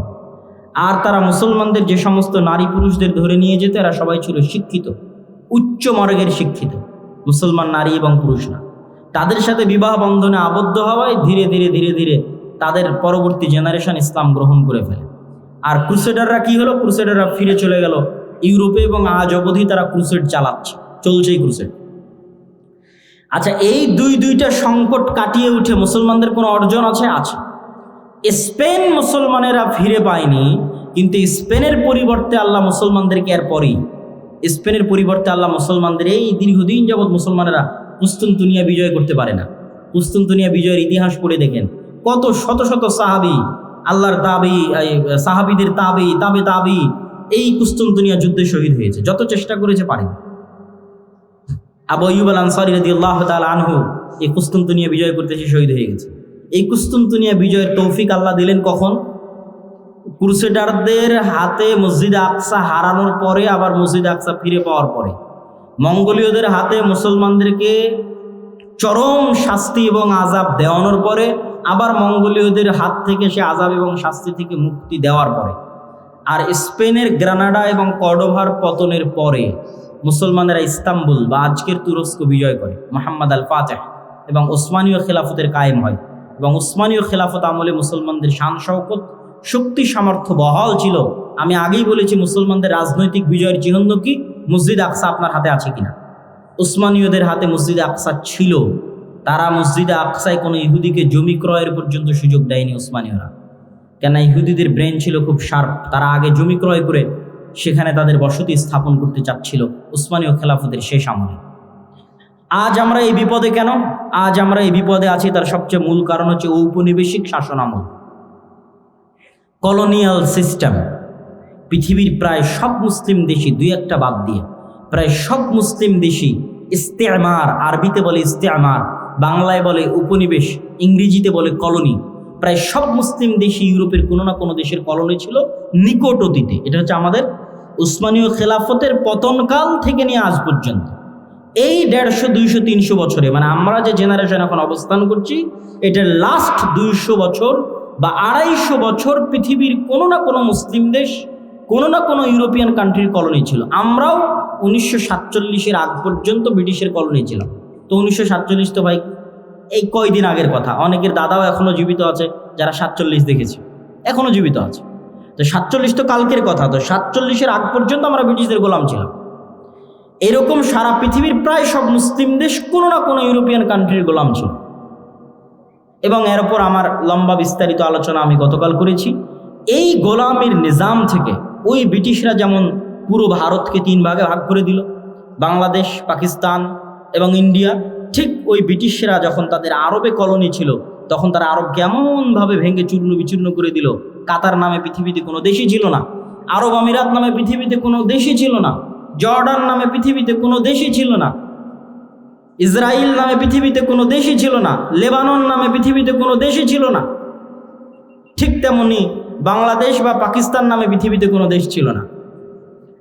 আর তারা মুসলমানদের যে সমস্ত নারী পুরুষদের ধরে নিয়ে যেত, এরা সবাই ছিল শিক্ষিত, উচ্চ মার্গের শিক্ষিত মুসলমান নারী এবং পুরুষরা। তাদের সাথে বিবাহ বন্ধনে আবদ্ধ হওয়ায় ধীরে ধীরে ধীরে ধীরে তাদের পরবর্তী জেনারেশন ইসলাম গ্রহণ করে ফেলে। আর ক্রুসেডাররা কি হলো? ক্রুসেডাররা ফিরে চলে গেল ইউরোপে এবং আজ অবধি তারা ক্রুসেড চালাচ্ছে, চলছেই ক্রুসেড। আচ্ছা, এই দুইটা সংকট কাটিয়ে উঠে মুসলমানদের কোনো অর্জন আছে? আছে। স্পেন মুসলমানেরা ফিরে পায়নি, কিন্তু স্পেনের পরিবর্তে আল্লাহ মুসলমানদেরকে এরপরই, স্পেনের পরিবর্তে আল্লাহ মুসলমানদের এই দীর্ঘদিন যাবৎ মুসলমানেরা কুস্তুনতুনিয়া বিজয় করতে পারে না। কুস্তুনতুনিয়া বিজয়ের ইতিহাস পড়ে দেখেন, কত শত শত সাহাবি, আল্লাহর তাবি, সাহাবিদের তাবি তাবে তাবি এই কুস্তুনতুনিয়া যুদ্ধে শহীদ হয়েছে। যত চেষ্টা করেছে পারেনি। আবু আইয়ুব আল আনসারী রাদিয়াল্লাহু তাআলা আনহু এই কুস্তুনতুনিয়া বিজয় করতে এসে শহীদ হয়ে গেছে। এই কুস্তুনতুনিয়া বিজয়ের তৌফিক আল্লাহ দিলেন কখন? ক্রুসেডারদের হাতে মসজিদে আকসা হারানোর পরে, আবার মসজিদে আকসা ফিরে পাওয়ার পরে। মঙ্গোলীয়দের হাতে মুসলমানদেরকে চরম শাস্তি এবং আযাব দেওয়ানোর পরে, আবার মঙ্গোলীয়দের হাত থেকে সে আযাব এবং শাস্তি থেকে মুক্তি দেওয়ার পরে। আর স্পেনের গ্রানাডা এবং কর্ডোভার পতনের পরে মুসলমানেরা ইস্তাম্বুল বা আজকের তুরস্ক বিজয় করে, মুহাম্মদ আল ফাতেহ, এবং ওসমানীয় খেলাফতের কায়েম হয়। এবং ওসমানীয় খেলাফত আমলে মুসলমানদের শান শওকত, শক্তি, সামর্থ্য বহাল ছিল। আমি আগেই বলেছি মুসলমানদের রাজনৈতিক বিজয়ের চিহ্ন কি? মসজিদ আকসা আপনার হাতে আছে কিনা? ওসমানীয়দের হাতে মসজিদে আকসা ছিল। তারা মসজিদে আকসায় কোনো ইহুদিকে জমি ক্রয়ের পর্যন্ত সুযোগ দেয়নি ওসমানীয়রা। কেন? ইহুদিদের ব্রেন ছিল খুব শার্প। তারা আগে জমি ক্রয় করে সেখানে তাদের বসতি স্থাপন করতে চাচ্ছিল ওসমানীয় খেলাফতের শেষ আমলে। আজ আমরা এই বিপদে কেন? আজ আমরা এই বিপদে আছি, তার সবচেয়ে মূল কারণ হচ্ছে ঔপনিবেশিক শাসন আমল, কলোনিয়াল সিস্টেম। পৃথিবীর প্রায় সব মুসলিম দেশই, দুই একটা বাদ দিয়ে, প্রায় সব মুসলিম দেশই ইস্তেমার, আরবিতে বলে ইস্তেমার, বাংলায় বলে উপনিবেশ, ইংরেজিতে বলে কলোনি। প্রায় সব মুসলিম দেশই ইউরোপের কোনো না কোনো দেশের কলোনি ছিল নিকট অতীতে। এটা হচ্ছে আমাদের উসমানীয় খেলাফতের পতনকাল থেকে নিয়ে আজ পর্যন্ত এই 150, 200, 300 বছরে, মানে আমরা যে জেনারেশন এখন অবস্থান করছি, এটার লাস্ট 200 বছর বা 250 বছর পৃথিবীর কোনো না কোনো মুসলিম দেশ, কোনো না কোনো ইউরোপিয়ান কান্ট্রির কলোনি ছিল। আমরাও 1947-এর আগ পর্যন্ত ব্রিটিশের কলোনি ছিলাম। তো 1947 তো ভাই এই কয়দিন আগের কথা। অনেকের দাদাও এখনও জীবিত আছে যারা 47 দেখেছে, এখনও জীবিত আছে। তো 47 তো কালকের কথা। তো 47-এর আগ পর্যন্ত আমরা ব্রিটিশদের গোলাম ছিলাম। এরকম সারা পৃথিবীর প্রায় সব মুসলিম দেশ কোনো না কোনো ইউরোপিয়ান কান্ট্রির গোলাম ছিল। এবং এর উপর আমার লম্বা বিস্তারিত আলোচনা আমি গতকাল করেছি। এই গোলামের নিজাম থেকে ওই ব্রিটিশরা যেমন পুরো ভারতকে 3 ভাগে ভাগ করে দিল, বাংলাদেশ, পাকিস্তান এবং ইন্ডিয়া, ঠিক ওই ব্রিটিশরা যখন তাদের আরবে কলোনি ছিল, তখন তারা আরবকে এমনভাবে ভেঙে চূর্ণ বিচূর্ণ করে দিল। কাতার নামে পৃথিবীতে কোনো দেশই ছিল না, আরব আমিরাত নামে পৃথিবীতে কোনো দেশই ছিল না, জর্ডান নামে পৃথিবীতে কোনো দেশই ছিল না, ইসরায়েল নামে পৃথিবীতে কোনো দেশই ছিল না, লেবানন নামে পৃথিবীতে কোনো দেশই ছিল না। ঠিক তেমনি বাংলাদেশ বা পাকিস্তান নামে পৃথিবীতে কোনো দেশ ছিল না।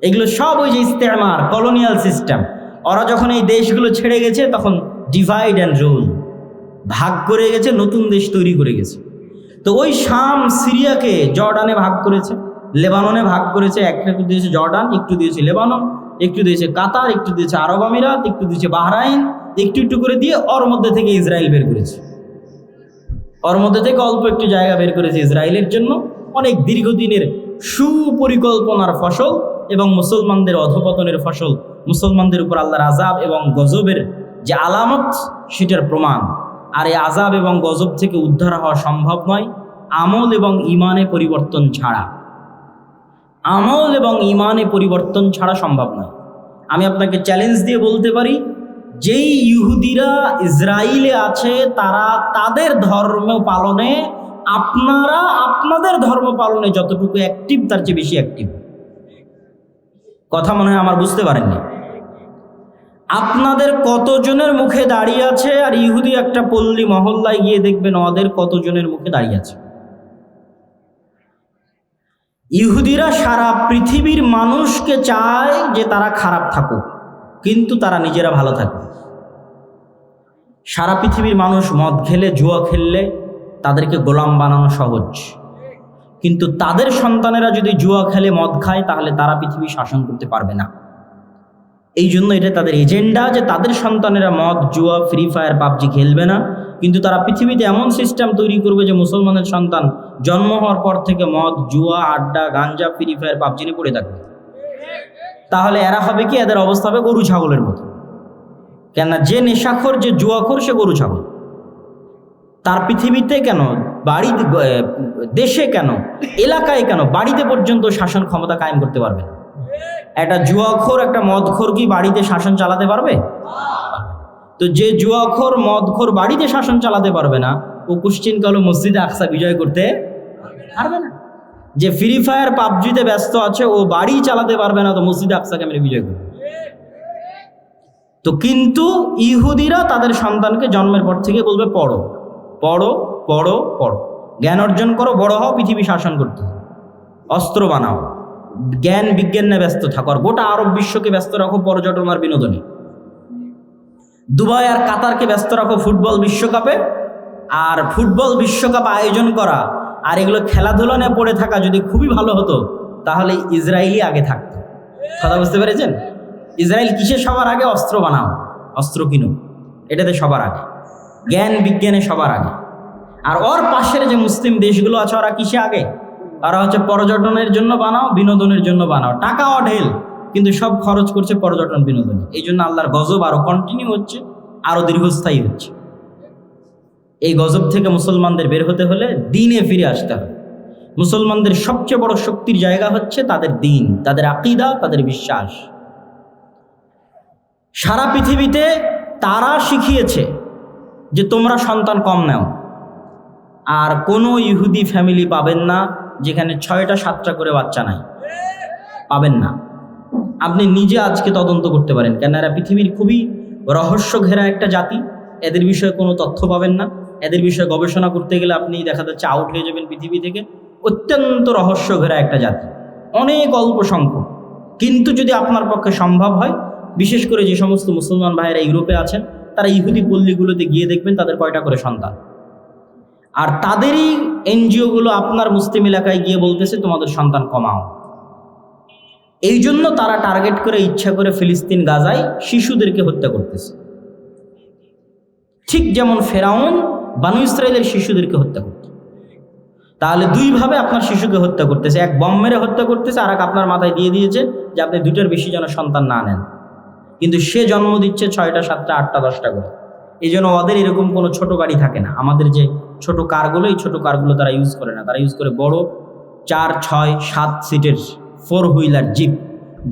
এগুলো সব ওই যে ইস্তেমার, কলোনিয়াল সিস্টেম। ওরা যখন এই দেশগুলো ছেড়ে গেছে, তখন ডিভাইড অ্যান্ড রুল, ভাগ করে গেছে, নতুন দেশ তৈরি করে গেছে। তো ওই শাম, সিরিয়াকে জর্ডানে ভাগ করেছে, লেবাননে ভাগ করেছে। একটু দিয়েছে জর্ডান, একটু দিয়েছে লেবানন, একটু দিয়েছে কাতার, একটু দিয়েছে আরব আমিরাত, একটু দিয়েছে বাহরাইন, একটু একটু করে দিয়ে ওর মধ্যে থেকে ইসরায়েল বের করেছে। ওর মধ্যে থেকে অল্প একটু জায়গা বের করেছে ইসরায়েলের জন্য। অনেক দীর্ঘদিনের সুপরিকল্পনার ফসল এবং মুসলমানদের অধপতনের ফসল, মুসলমানদের উপর আল্লাহর আযাব এবং গজবের যে আলামত, সেটার প্রমাণ। আর এই আযাব এবং গজব থেকে উদ্ধার হওয়া সম্ভব নয় আমল এবং ইমানে পরিবর্তন ছাড়া। আমল এবং ইমানে পরিবর্তন ছাড়া সম্ভব নয়। আমি আপনাকে চ্যালেঞ্জ দিয়ে বলতে পারি, যেই ইহুদিরা ইসরায়েলে আছে, তারা তাদের ধর্ম পালনে আপনারা আপনাদের ধর্ম পালনে যতটুকু অ্যাক্টিভ তার চেয়ে বেশি অ্যাক্টিভ। কথা মনে হয় আমার বুঝতে পারেননি। আপনাদের কতজনের মুখে দাঁড়িয়ে আছে, আর ইহুদি একটা পল্লী মহল্লায় গিয়ে দেখবেন ওদের কতজনের মুখে দাঁড়িয়ে আছে। ইহুদিরা সারা পৃথিবীর মানুষকে চায় যে তারা খারাপ থাকুক, কিন্তু তারা নিজেরা ভালো থাকবে। সারা পৃথিবীর মানুষ মদ খেলে, জুয়া খেললে তাদেরকে গোলাম বানানো সহজ, কিন্তু তাদের সন্তানেরা যদি জুয়া খেলে, মদ খায়, তাহলে তারা পৃথিবী শাসন করতে পারবে না। এই জন্য এটা তাদের এজেন্ডা যে তাদের সন্তানেরা মদ, জুয়া, ফ্রি ফায়ার, পাবজি খেলবে না, কিন্তু তারা পৃথিবীতে এমন সিস্টেম তৈরি করবে যে মুসলমানের সন্তান জন্ম হওয়ার পর থেকে মদ, জুয়া, আড্ডা, গাঞ্জা, ফ্রি ফায়ার, পাবজি নিয়ে পড়ে থাকবে। তাহলে এরা হবে কি, এদের অবস্থা হবে গরু ছাগলের মতো। কেননা যে নেশাখোর, যে জুয়াখোর, সে গরু ছাগল। তার পৃথিবীতে কেন, বাড়িতে, দেশে কেন, এলাকায় কেন, বাড়িতে পর্যন্ত শাসন ক্ষমতা কায়েম করতে পারবে না। একটা জুয়াখোর, একটা মদখোর কি বাড়িতে শাসন চালাতে পারবে? তো যে জুয়াখোর, মদখোর বাড়িতে শাসন চালাতে পারবে না, ও কুশ্চিনকালে মসজিদে আকসা বিজয় করতে পারবে না। যে ফ্রি ফায়ার, পাবজিতে ব্যস্ত আছে, ও বাড়ি চালাতে পারবে না, তো মসজিদে আকসাকে মেরে বিজয় করবে। তো কিন্তু ইহুদিরা তাদের সন্তানকে জন্মের পর থেকে বলবে পড়ো পড়ো পড়ো পড়ো, জ্ঞান অর্জন করো, বড় হও, পৃথিবী শাসন করতে হবে, অস্ত্র বানাও, জ্ঞান বিজ্ঞান নিয়ে ব্যস্ত থাকো, আর গোটা আরব বিশ্বকে ব্যস্ত রাখো পর্যটন আর বিনোদনে, দুবাই আর কাতারকে ব্যস্ত রাখো ফুটবল বিশ্বকাপে, আর ফুটবল বিশ্বকাপ আয়োজন করা আর এগুলো খেলাধুলা নিয়ে পড়ে থাকা যদি খুবই ভালো হতো, তাহলে ইসরায়েলই আগে থাকতো। কথা বুঝতে পেরেছেন? ইসরায়েল কিসে সবার আগে? অস্ত্র বানাও, অস্ত্র কিনো, এটাতে সবার আগে, জ্ঞান বিজ্ঞানে সবার আগে। আর ওর পাশের যে মুসলিম দেশগুলো আছে, ওরা কিসে আগে? ওরা হচ্ছে পর্যটনের জন্য বানাও, বিনোদনের জন্য বানাও, টাকা অঢেল, কিন্তু সব খরচ করছে পর্যটন বিনোদনে। এই জন্য আল্লাহর গজব আরো কন্টিনিউ হচ্ছে, আরো দীর্ঘস্থায়ী হচ্ছে। এই গজব থেকে মুসলমানদের বের হতে হলে দ্বীনে ফিরে আসতে হবে। মুসলমানদের সবচেয়ে বড় শক্তির জায়গা হচ্ছে তাদের দ্বীন, তাদের আকীদা, তাদের বিশ্বাস। সারা পৃথিবীতে তারা শিখিয়েছে যে তোমরা সন্তান কম নাও, আর কোনো ইহুদি ফ্যামিলি পাবেন না যেখানে 6টা 7টা করে বাচ্চা নাই, পাবেন না। আপনি নিজে আজকে তদন্ত করতে পারেন, কেন এরা পৃথিবীর খুবই রহস্য ঘেরা একটা জাতি। এদের বিষয়ে কোনো তথ্য পাবেন না, এদের বিষয়ে গবেষণা করতে গেলে আপনি দেখা যাচ্ছে আউট হয়ে যাবেন পৃথিবী থেকে। অত্যন্ত রহস্য ঘেরা একটা জাতি, অনেক অল্প সংখ্যক। কিন্তু যদি আপনার পক্ষে সম্ভব হয়, বিশেষ করে যে সমস্ত মুসলমান ভাইয়েরা ইউরোপে আছেন, তারা ইহুদি পল্লীগুলোতে গিয়ে দেখবেন তাদের কয়টা করে সন্তান, আর তাদেরই এনজিওগুলো আপনার মুসলিম এলাকায় গিয়ে বলতেছে তোমাদের সন্তান কমাও। এই জন্য তারা টার্গেট করে, ইচ্ছা করে ফিলিস্তিন, গাজায় শিশুদেরকে হত্যা করতেছে। ঠিক যেমন ফেরাউন বানু ইসরায়েলের শিশুদেরকে হত্যা করত। তাহলে দুইভাবে আপনার শিশুকে হত্যা করতেছে, এক বম মেরে হত্যা করতেছে, আর এক আপনার মাথায় দিয়ে দিয়েছে যে আপনি 2টার বেশি যেন সন্তান না নেন। কিন্তু সে জন্ম দিচ্ছে 6টা 7টা 8টা 10টা করে। এই জন্য ওদের এরকম কোনো ছোট গাড়ি থাকে না। আমাদের যে ছোট কারগুলো, এই ছোট কারগুলো তারা ইউজ করে না, তারা ইউজ করে বড় 4, 6, 7 সিটের 4 হুইলার জিপ,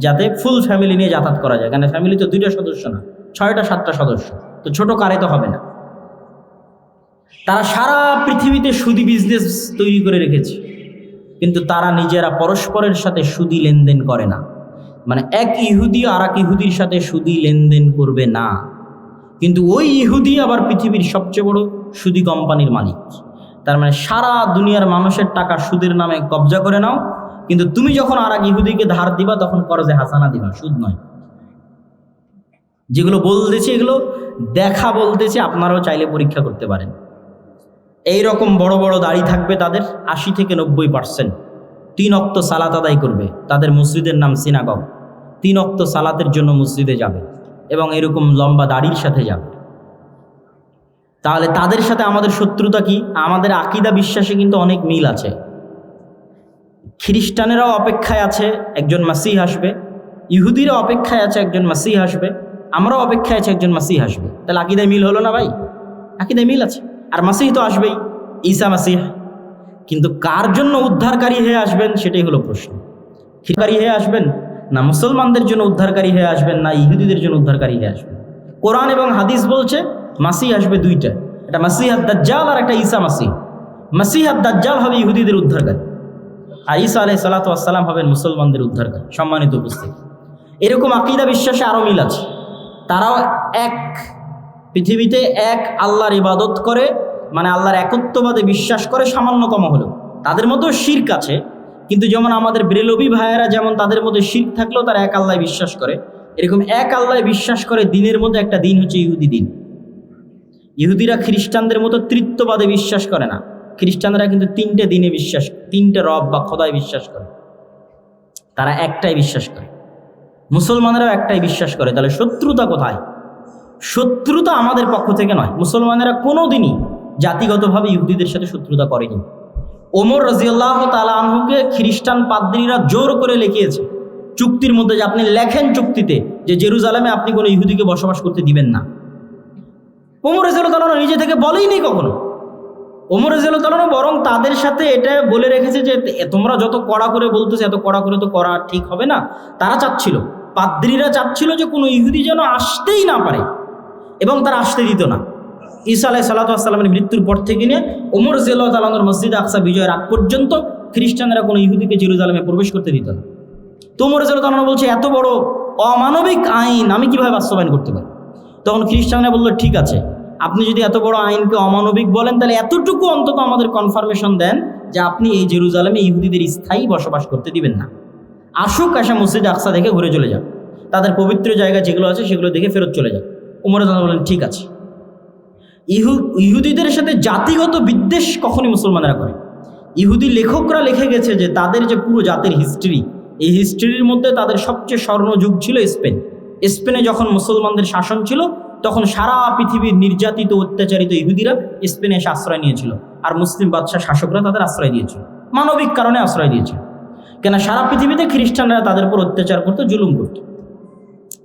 যাতে ফুল ফ্যামিলি নিয়ে যাতায়াত করা যায়। কারণ ফ্যামিলি তো 2টা সদস্য না, 6টা 7টা সদস্য, তো ছোট কারে তো হবে না। তারা সারা পৃথিবীতে সুদি বিজনেস তৈরি করে রেখেছে, কিন্তু তারা নিজেরা পরস্পরের সাথে সুদি লেনদেন করে না। মানে এক ইহুদি আর এক ইহুদির সাথে সুদি লেনদেন করবে না, কিন্তু ওই ইহুদি আবার পৃথিবীর সবচেয়ে বড় সুদি কোম্পানির মালিক। তার মানে সারা দুনিয়ার মানুষের টাকা সুদের নামে কবজা করে নাও, কিন্তু তুমি যখন আর এক ইহুদিকে ধার দিবা তখন করজে হাসানা দিবা, সুদ নয়। যেগুলো বলতেছি এগুলো দেখা বলতেছি, আপনারাও চাইলে পরীক্ষা করতে পারেন। এই রকম বড় বড় দাড়ি থাকবে তাদের, 80 থেকে 90%। 3 ওয়াক্ত সালাত আদায় করবে, তাদের মসজিদের নাম সিনাগগ। 3 ওয়াক্ত সালাতের জন্য মসজিদে যাবে, এবং এরকম লম্বা দাড়ির সাথে যাবে। তাহলে তাদের সাথে আমাদের শত্রুতা কি? আমাদের আকীদা বিশ্বাসে কিন্তু অনেক মিল আছে। খ্রিস্টানেরাও অপেক্ষায় আছে একজন মাসিহ আসবে, ইহুদিরা অপেক্ষায় আছে একজন মাসিহ আসবে, আমরাও অপেক্ষায় আছে একজন মাসিহ আসবে। তাহলে আকীদায় মিল হলো না ভাই? আকীদায় মিল আছে, আর মাসিহ তো আসবেই, ঈসা মাসিহ। কিন্তু কার জন্য উদ্ধারকারী হয়ে আসবেন সেটাই হলো প্রশ্ন। খ্রিস্টানকারী হয়ে আসবেন, না মুসলমানদের জন্য উদ্ধারকারী হয়ে আসবেন, না ইহুদিদের জন্য উদ্ধারকারী হয়ে আসবেন? কোরআন এবং হাদিস বলছে মাসিহ আসবে 2টা, একটা মাসিহ আদ-দাজ্জাল আর একটা ঈসা মাসিহ। মাসিহ দাজ্জাল হবে ইহুদিদের উদ্ধারকারী, আর ঈসা আলাইহিস সালাতু ওয়াস সালাম হবেন মুসলমানদের উদ্ধারকারী। সম্মানিত উপস্থিতি, এরকম আকীদা বিশ্বাসে আরও মিল আছে। তারাও এক, পৃথিবীতে এক আল্লাহর ইবাদত করে, মানে আল্লাহর একত্ববাদে বিশ্বাস করে সামান্যতম হলেও। তাদের মধ্যেও শিরক আছে, কিন্তু যেমন আমাদের ব্রেলভি ভাইয়েরা যেমন তাদের মধ্যে শিরক থাকলেও তারা এক আল্লাহ বিশ্বাস করে, এরকম এক আল্লাহ বিশ্বাস করে। দিনের মধ্যে একটা দিন হচ্ছে ইহুদি দিন। ইহুদিরা খ্রিস্টানদের মতো তৃত্ববাদে বিশ্বাস করে না। খ্রিস্টানরা কিন্তু তিনটে দিনে বিশ্বাস, তিনটে রব বা খোদায় বিশ্বাস করে, তারা একটাই বিশ্বাস করে। মুসলমানেরাও একটাই বিশ্বাস করে। তাহলে শত্রুতা কোথায়? শত্রুতা আমাদের পক্ষ থেকে নয়। মুসলমানেরা কোনো দিনই জাতিগতভাবে ইহুদিদের সাথে শত্রুতা করেনি। ওমর রাদিয়াল্লাহু তাআলা আনহুকে খ্রিস্টান পাদ্রীরা জোর করে লিখিয়েছে চুক্তির মধ্যে, যে আপনি লেখেন চুক্তিতে যে জেরুজালেমে আপনি কোনো ইহুদিকে বসবাস করতে দিবেন না। ওমর রাদিয়াল্লাহু তাআলা নিজে থেকে বলেইনি কখনো। ওমর রাদিয়াল্লাহু তাআলা বরং তাদের সাথে এটা বলে রেখেছে যে তোমরা যত কড়া করে বলতেছে, এত কড়া করে তো করা ঠিক হবে না। তারা চাচ্ছিল, পাদ্রীরা চাচ্ছিল যে কোনো ইহুদি যেন আসতেই না পারে, এবং তারা আসতে দিত না। ঈসা আলাইহিস সালাতু ওয়াস সালামের মৃত্যুর পর থেকে নিয়ে ওমর রাদিয়াল্লাহু তাআলা আনহুর মসজিদে আকসা বিজয়ের আগ পর্যন্ত খ্রিস্টানরা কোনো ইহুদিকে জেরুজালেমে প্রবেশ করতে দিত না। তো ওমর রাদিয়াল্লাহু তাআলা বলছে, এত বড় অমানবিক আইন আমি কিভাবে বাস্তবায়ন করতে পারি? তখন খ্রিস্টানরা বললো, ঠিক আছে, আপনি যদি এত বড় আইনকে অমানবিক বলেন, তাহলে এতটুকু অন্তত আমাদের কনফার্মেশন দেন যে আপনি এই জেরুজালেমে ইহুদিদের স্থায়ী বসবাস করতে দিবেন না। আসুক, আসা মসজিদে আকসা দেখে ঘুরে চলে যাক, তাদের পবিত্র জায়গা যেগুলো আছে সেগুলো দেখে ফেরত চলে যাক। ওমর রাদিয়াল্লাহু বলেন, ঠিক আছে। ইহুদিদের সাথে জাতিগত বিদ্বেষ কখনই মুসলমানেরা করে। ইহুদি লেখকরা লিখে গেছে যে তাদের যে পুরো জাতির হিস্ট্রি, এই হিস্ট্রির মধ্যে তাদের সবচেয়ে স্বর্ণযুগ ছিল স্পেন। স্পেনে যখন মুসলমানদের শাসন ছিল, তখন সারা পৃথিবীর নির্যাতিত অত্যাচারিত ইহুদিরা স্পেনে এসে আশ্রয় নিয়েছিল, আর মুসলিম বাদশাহ শাসকরা তাদের আশ্রয় দিয়েছিল, মানবিক কারণে আশ্রয় দিয়েছিল। কেন? সারা পৃথিবীতে খ্রিস্টানরা তাদের উপর অত্যাচার করতো, জুলুম করত,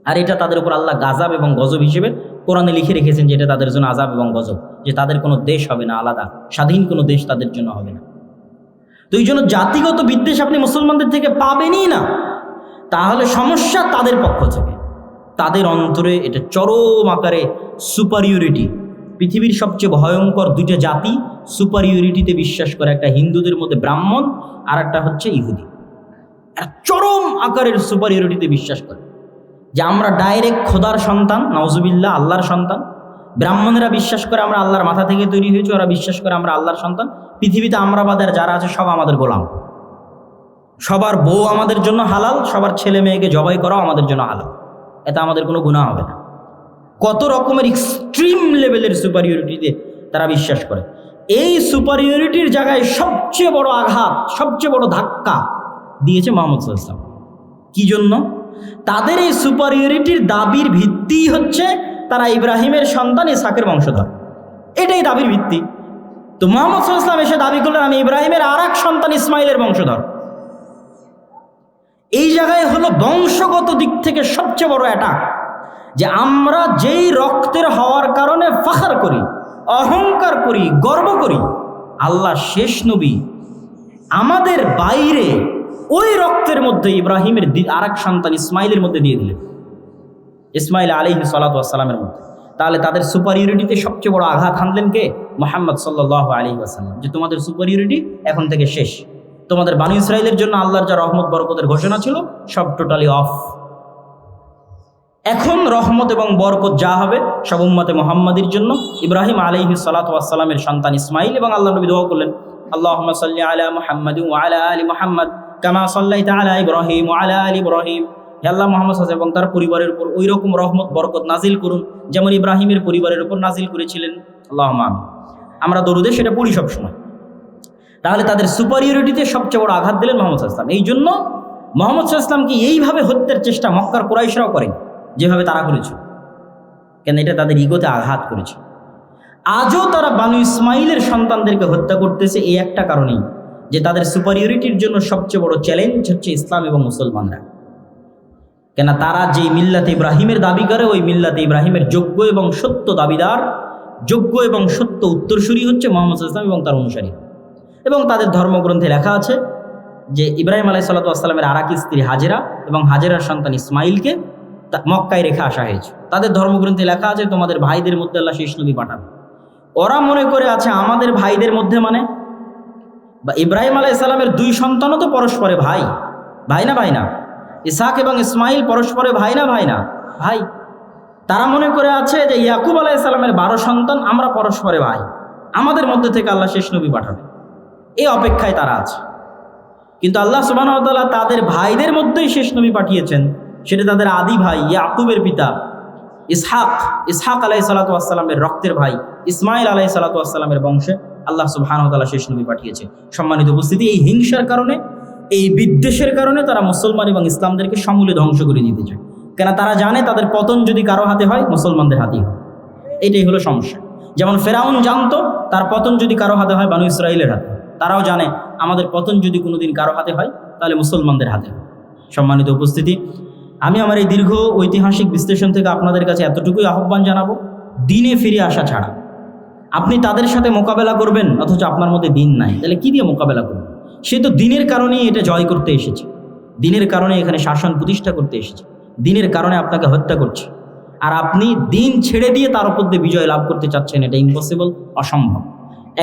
আর এটা তাদের উপর আল্লাহ গাজাব এবং গজব হিসেবে কোরআনে লিখে রেখেছেন, যে এটা তাদের জন্য আযাব এবং গজব, যে তাদের কোনো দেশ হবে না, আলাদা স্বাধীন কোনো দেশ তাদের জন্য হবে না। তো এই জন্য জাতিগত বিদ্বেষ আপনি মুসলমানদের থেকে পাবেনই না। তাহলে সমস্যা তাদের পক্ষ থেকে, তাদের অন্তরে এটা চরম আকারে সুপারিয়রিটি। পৃথিবীর সবচেয়ে ভয়ঙ্কর দুইটা জাতি সুপারিয়রিটিতে বিশ্বাস করে, একটা হিন্দুদের মধ্যে ব্রাহ্মণ, আর একটা হচ্ছে ইহুদি। এরা চরম আকারের সুপারিয়রিটিতে বিশ্বাস করে যে আমরা ডাইরেক্ট খোদার সন্তান, নাউজুবিল্লাহ, আল্লাহর সন্তান। ব্রাহ্মণেরা বিশ্বাস করে আমরা আল্লাহর মাথা থেকে তৈরি হয়েছি, ওরা বিশ্বাস করে আমরা আল্লাহর সন্তান। পৃথিবীতে আমরা বাদের যারা আছে সব আমাদের গোলাম, সবার বউ আমাদের জন্য হালাল, সবার ছেলে মেয়েকে জবাই করাও আমাদের জন্য হালাল, এতে আমাদের কোনো গুনাহ হবে না। কত রকমের এক্সট্রিম লেভেলের সুপারিয়রিটিতে তারা বিশ্বাস করে। এই সুপারিয়রিটির জায়গায় সবচেয়ে বড় আঘাত, সবচেয়ে বড় ধাক্কা দিয়েছে মুহাম্মদ সাল্লাল্লাহু আলাইহি ওয়াসাল্লাম। কি জন্য? তাদের এই সুপারিয়রিটির দাবির ভিত্তি হচ্ছে তারা ইব্রাহিমের সন্তান ইসহাকের বংশধর, এটাই দাবির ভিত্তি। তো মুহাম্মদ সাল্লাল্লাহু আলাইহি ওয়াসাল্লাম এসে দাবি করলেন আমি ইব্রাহিমের আর এক সন্তান ইসমাইলের বংশধর। এই জায়গায় হলো বংশগত দিক থেকে সবচেয়ে বড় অ্যাটাক, যে আমরা যেই রক্তের হওয়ার কারণে ফখর করি, অহংকার করি, গর্ব করি, আল্লাহ শেষ নবী আমাদের বাইরে ওই রক্তের মধ্যে ইব্রাহিমের আর এক সন্তান ইসমাইলের মধ্যে দিয়ে দিলেন, ইসমাইল আলাইহিস সালাতু ওয়াস সালামের মধ্যে। তাহলে তাদের সুপারিয়রিটিতে সবচেয়ে বড় আঘাত হানলেন কে? মুহাম্মদ সাল্লাল্লাহু আলাইহি ওয়াসাল্লাম, যে তোমাদের সুপারিয়রিটি এখন থেকে শেষ। তোমাদের বানু ইসরাইলের জন্য আল্লাহর যা রহমত বরকতের ঘোষণা ছিল সব টোটালি অফ। এখন রহমত এবং বরকত যা হবে সব উম্মতে মুহাম্মাদির জন্য। ইব্রাহিম আলাইহিস সালাতু ওয়াস সালামের সন্তান ইসমাইল, এবং আল্লাহ নবী দোয়া করলেন আল্লাহুম্মা সাল্লি আলা মুহাম্মাদ ওয়া আলা আলি মুহাম্মাদ কামা সাল্লাইতা আলা ইব্রাহিম ওয়া আলা আলি ইব্রাহিম। হে আল্লাহ, মুহাম্মদ সাল্লাল্লাহু আলাইহি ওয়াসাল্লাম এবং তার পরিবারের উপর ওই রকম রহমত বরকত নাজিল করুন যেমন ইব্রাহিমের পরিবারের উপর নাজিল করেছিলেন। আল্লাহুম্মা আমিন। আমরা দরুদে সেটা পড়ি সব সময়। তাহলে তাদের সুপারিয়রিটিতে সবচেয়ে বড় আঘাত দিলেন মুহাম্মদ সাল্লাল্লাহু আলাইহি ওয়াসাল্লাম। এই জন্য মুহাম্মদ সাল্লাল্লাহু আলাইহি ওয়াসাল্লামকে এইভাবে হত্যার চেষ্টা মক্কার কুরাইশরাও করেন যেভাবে তারা করেছিল, কেন এটা তাদের ইগোতে আঘাত করেছে। আজও তারা বানু ইসমাইলের সন্তানদেরকে হত্যা করতেছে এই একটা কারণেই, যে তাদের সুপারিয়রিটির জন্য সবচেয়ে বড় চ্যালেঞ্জ হচ্ছে ইসলাম এবং মুসলমানরা। কেন? তারা যেই মিল্লাতে ইব্রাহিমের দাবি করে, ওই মিল্লাতে ইব্রাহিমের যোগ্য এবং সত্য দাবিদার, যোগ্য এবং সত্য উত্তরসূরি হচ্ছে মুহাম্মদ সাল্লাল্লাহু আলাইহি ওয়াসাল্লাম এবং তার অনুসারী। এবং তাদের ধর্মগ্রন্থে লেখা আছে যে ইব্রাহিম আলাইহিস সালাতু ওয়াস সালামের আর এক স্ত্রী হাজেরা এবং হাজেরার সন্তান ইসমাইলকে মক্কায় রেখে আসা হয়েছে। তাদের ধর্মগ্রন্থে লেখা আছে তোমাদের ভাইদের মধ্যে আল্লাহ শেষ নবী পাঠাবে। ওরা মনে করে আছে আমাদের ভাইদের মধ্যে মানে বা ইব্রাহিম আলাইহিস সালামের দুই সন্তানও তো পরস্পরে ভাই, ভাই না ভাই না? ইসহাক এবং ইসমাইল পরস্পরে ভাই না ভাই না? ভাই। তারা মনে করে আছে যে ইয়াকুব আলাইহিস সালামের 12 সন্তান, আমরা পরস্পরে ভাই, আমাদের মধ্যে থেকে আল্লাহ শেষ নবী পাঠাবে, এই অপেক্ষায় তারা আছে। কিন্তু আল্লাহ সুবহানাহু ওয়া তাআলা তাদের ভাইদের মধ্যেই শেষ নবী পাঠিয়েছেন, সেটা তাদের আদি ভাই ইয়াকুবের পিতা ইসহাক আলাইহিস সালাতু ওয়াস সালামের রক্তের ভাই ইসমাইল আলাইহিস সালাতু ওয়াস সালামের বংশে আল্লাহ সুবহানাহু ওয়া তাআলা শেষ নবী পাঠিয়েছে। সম্মানিত উপস্থিতি, এই হিংসার কারণে, এই বিদ্বেষের কারণে তারা মুসলমান এবং ইসলামদেরকে সমূলে ধ্বংস করে দিতে চায়। কেন? তারা জানে তাদের পতন যদি কারো হাতে হয়, মুসলমানদের হাতেই হয়। এটাই হলো সমস্যা। যেমন ফেরাউন জানতো তার পতন যদি কারো হাতে হয়, বানু ইসরাইলের হাতে। তারাও জানে আমাদের পতন যদি কোনোদিন কারো হাতে হয়, তাহলে মুসলমানদের হাতে হয়। সম্মানিত উপস্থিতি, আমি আমার এই দীর্ঘ ঐতিহাসিক বিশ্লেষণ থেকে আপনাদের কাছে এতটুকুই আহ্বান জানাবো, দিনে ফিরে আসা ছাড়া। আপনি তাদের সাথে মোকাবেলা করবেন অথচ আপনার মধ্যে দিন নাই, তাহলে কি দিয়ে মোকাবেলা করবেন? সে তো দিনের কারণেই এটা জয় করতে এসেছে, দিনের কারণে এখানে শাসন প্রতিষ্ঠা করতে এসেছে, দিনের কারণে আপনাকে হত্যা করছে। আর আপনি দিন ছেড়ে দিয়ে তার উপর দিয়ে বিজয় লাভ করতে চাচ্ছেন, এটা ইম্পসিবল, অসম্ভব।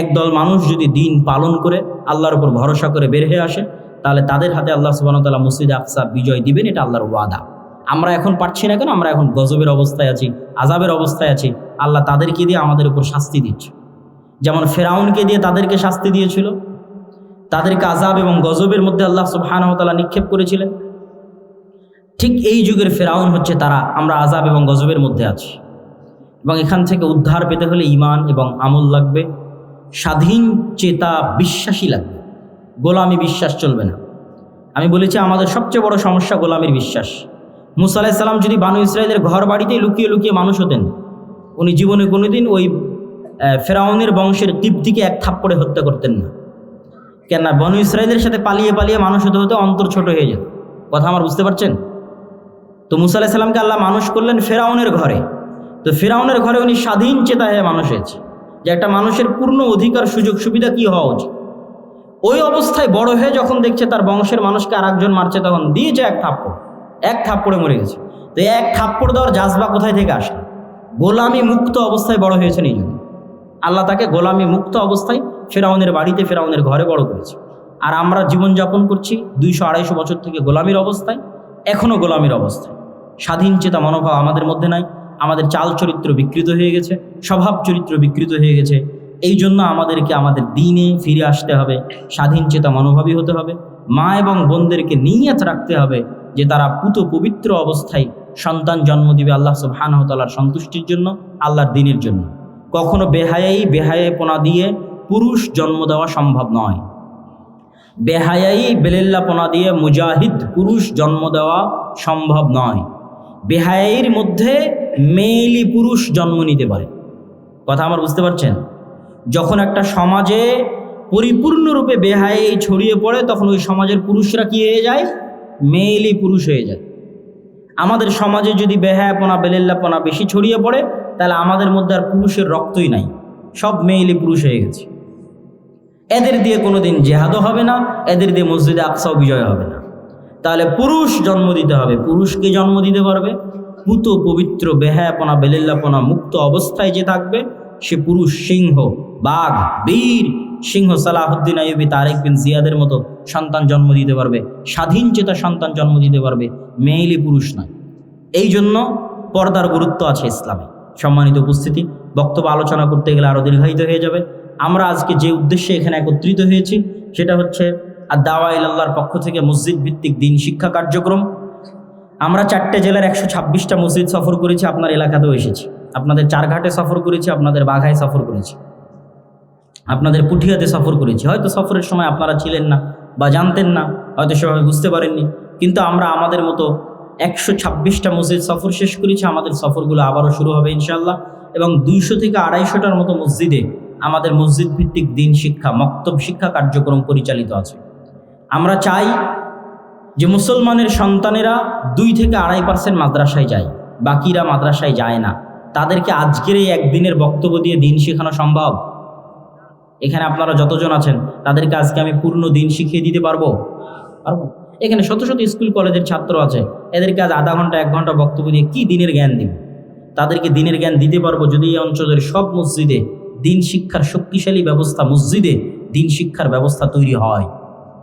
একদল মানুষ যদি দিন পালন করে আল্লাহর উপর ভরসা করে বের হয়ে আসে, তাহলে তাদের হাতে আল্লাহ সুবহানাহু ওয়া তাআলা মসজিদে আকসা বিজয় দিবেন, এটা আল্লাহর ওয়াদা। আমরা এখন পারছি না কেন? আমরা এখন গজবের অবস্থায় আছি, আযাবের অবস্থায় আছি। আল্লাহ তাদেরকে দিয়ে আমাদের উপর শাস্তি দিচ্ছে। যেমন ফেরাউনকে দিয়ে তাদেরকে শাস্তি দিয়েছিল, তাদেরকে আযাব এবং গজবের মধ্যে আল্লাহ সুবহানাহু ওয়া তাআলা নিক্ষেপ করেছিলেন। ঠিক এই যুগের ফেরাউন হচ্ছে তারা। আমরা আযাব এবং গজবের মধ্যে আছি, এবং এখান থেকে উদ্ধার পেতে হলে ঈমান এবং আমল লাগবে, স্বাধীন চেতা বিশ্বাসী লাগবে। গোলামি বিশ্বাস চলবে না। আমি বলেছি আমাদের সবচেয়ে বড় সমস্যা গোলামির বিশ্বাস। মুসা আলাইহিস সালাম যদি বানু ইসরাইলের ঘর বাড়িতেই লুকিয়ে লুকিয়ে মানুষ হতেন, উনি জীবনে কোনোদিন ওই ফেরাউনের বংশের কিবতীকে এক থাপ্পড়ে হত্যা করতেন না। কেন? বানু ইসরাইলের সাথে পালিয়ে পালিয়ে মানুষ হতে হতে অন্তর ছোট হয়ে যেত। কথা আমার বুঝতে পারছেন? তো মুসা আলাইহিস সালামকে আল্লাহ মানুষ করলেন ফেরাউনের ঘরে। তো ফেরাউনের ঘরে উনি স্বাধীন চেতা হয়ে মানুষ হয়েছে, যে একটা মানুষের পূর্ণ অধিকার সুযোগ সুবিধা কি হওয়া উচিত। ওই অবস্থায় বড় হয়ে যখন দেখছে তার বংশের মানুষকে আর একজন মারছে, তখন দিয়েছে এক থাপ্পড়ে মরে গেছে। তো এক থাপ্পড় দেওয়ার জাজবা কোথায় থেকে আসে? গোলামি মুক্ত অবস্থায় বড় হয়েছেন, এই জন্য আল্লাহ তাকে গোলামি মুক্ত অবস্থায় ফেরাউনের বাড়িতে, ফেরাউনের ঘরে বড় করেছে। আর আমরা জীবনযাপন করছি 200-250 বছর থেকে গোলামির অবস্থায়, এখনও গোলামির অবস্থায়। স্বাধীন চেতা মনোভাব আমাদের মধ্যে নাই। আমাদের চাল চরিত্র বিকৃত হয়ে গেছে, স্বভাব চরিত্র বিকৃত হয়ে গেছে। এই জন্য আমাদেরকে আমাদের দিনে ফিরে আসতে হবে, স্বাধীন চেতা মনোভাবী হতে হবে। মা এবং বোনদেরকে নিয়ত রাখতে হবে যে তারা পুত পবিত্র অবস্থায় সন্তান জন্ম দিবে আল্লাহ সুবহানাহু ওয়া তাআলার সন্তুষ্টির জন্য, আল্লাহর দ্বীনের জন্য। কখনো বেহায়াইপনা দিয়ে পুরুষ জন্ম দেওয়া সম্ভব নয়। বেলেল্লাপনা দিয়ে মুজাহিদ পুরুষ জন্ম দেওয়া সম্ভব নয়। বেহায়াইর মধ্যে মেয়েলি পুরুষ জন্ম নিতে পারে। কথা আমার বুঝতে পারছেন? যখন একটা সমাজে পরিপূর্ণরূপে বেহায়াই ছড়িয়ে পড়ে, তখন ওই সমাজের পুরুষরা কি হয়ে যায়? মেয়েলি পুরুষ হয়ে যায়। আমাদের সমাজে যদি বেহায়াপনা বেলেল্লাপনা বেশি ছড়িয়ে পড়ে, তাহলে আমাদের মধ্যে আর পুরুষের রক্তই নাই, সব মেয়েলি পুরুষ হয়ে গেছে। এদের দিয়ে কোনোদিন জেহাদও হবে না, এদের দিয়ে মসজিদে আকসাও বিজয় হবে না। তাহলে পুরুষ জন্ম দিতে হবে। পুরুষকে জন্ম দিতে পারবে পুত পবিত্র বেহায়াপনা বেলেল্লাপনা মুক্ত অবস্থায় যে থাকবে, সে পুরুষ সিংহ, বাঘ, বীর সিংহ সালাহুদ্দিন আইয়ুবী, তারেক বিন জিয়াদের মতো সন্তান জন্ম দিতে পারবে, স্বাধীন চেতা সন্তান জন্ম দিতে পারবে, মেয়েলি পুরুষ নয়। এই জন্য পর্দার গুরুত্ব আছে ইসলামে। সম্মানিত উপস্থিতি, বক্তব্য আলোচনা করতে গেলে আরও দীর্ঘায়িত হয়ে যাবে। আমরা আজকে যে উদ্দেশ্যে এখানে একত্রিত হয়েছি, সেটা হচ্ছে দাওয়া ইলাল্লাহর পক্ষ থেকে মসজিদ ভিত্তিক দিন শিক্ষা কার্যক্রম। আমরা 4টে জেলার 126টা মসজিদ সফর করেছি, আপনার এলাকাতেও এসেছি। আপনাদের চারঘাটে সফর করেছি, আপনাদের বাঘায় সফর করেছি, আপনাদের পুঠিয়াতে সফর করেছি। হয়তো সফরের সময় আপনারা ছিলেন না বা জানতেন না, হয়তো সেভাবে বুঝতে পারেননি, কিন্তু আমরা আমাদের মতো 126টা মসজিদ সফর শেষ করেছি। আমাদের সফরগুলো আবারও শুরু হবে ইনশাআল্লাহ, এবং 200 থেকে 250টার মতো মসজিদে আমাদের মসজিদ ভিত্তিক দিন শিক্ষা, মক্তব শিক্ষা কার্যক্রম পরিচালিত আছে। আমরা চাই যে মুসলমানের সন্তানেরা 2 থেকে 2.5% মাদ্রাসায় যায়, বাকিরা মাদ্রাসায় যায় না। তাদেরকে আজকের এই একদিনের বক্তব্য দিয়ে দিন শেখানো সম্ভব? এখানে আপনারা যতজন আছেন তাদেরকে আজকে আমি পূর্ণ দিন শিখিয়ে দিতে পারবো? এখানে শত শত স্কুল কলেজের ছাত্র আছে, এদেরকে আজ আধা ঘন্টা 1 ঘন্টা বক্তব্য দিয়ে কি দিনের জ্ঞান দিব? তাদেরকে দিনের জ্ঞান দিতে পারবো যদি এই অঞ্চলের সব মসজিদে দিন শিক্ষার শক্তিশালী ব্যবস্থা মসজিদে দিন শিক্ষার ব্যবস্থা তৈরি হয়।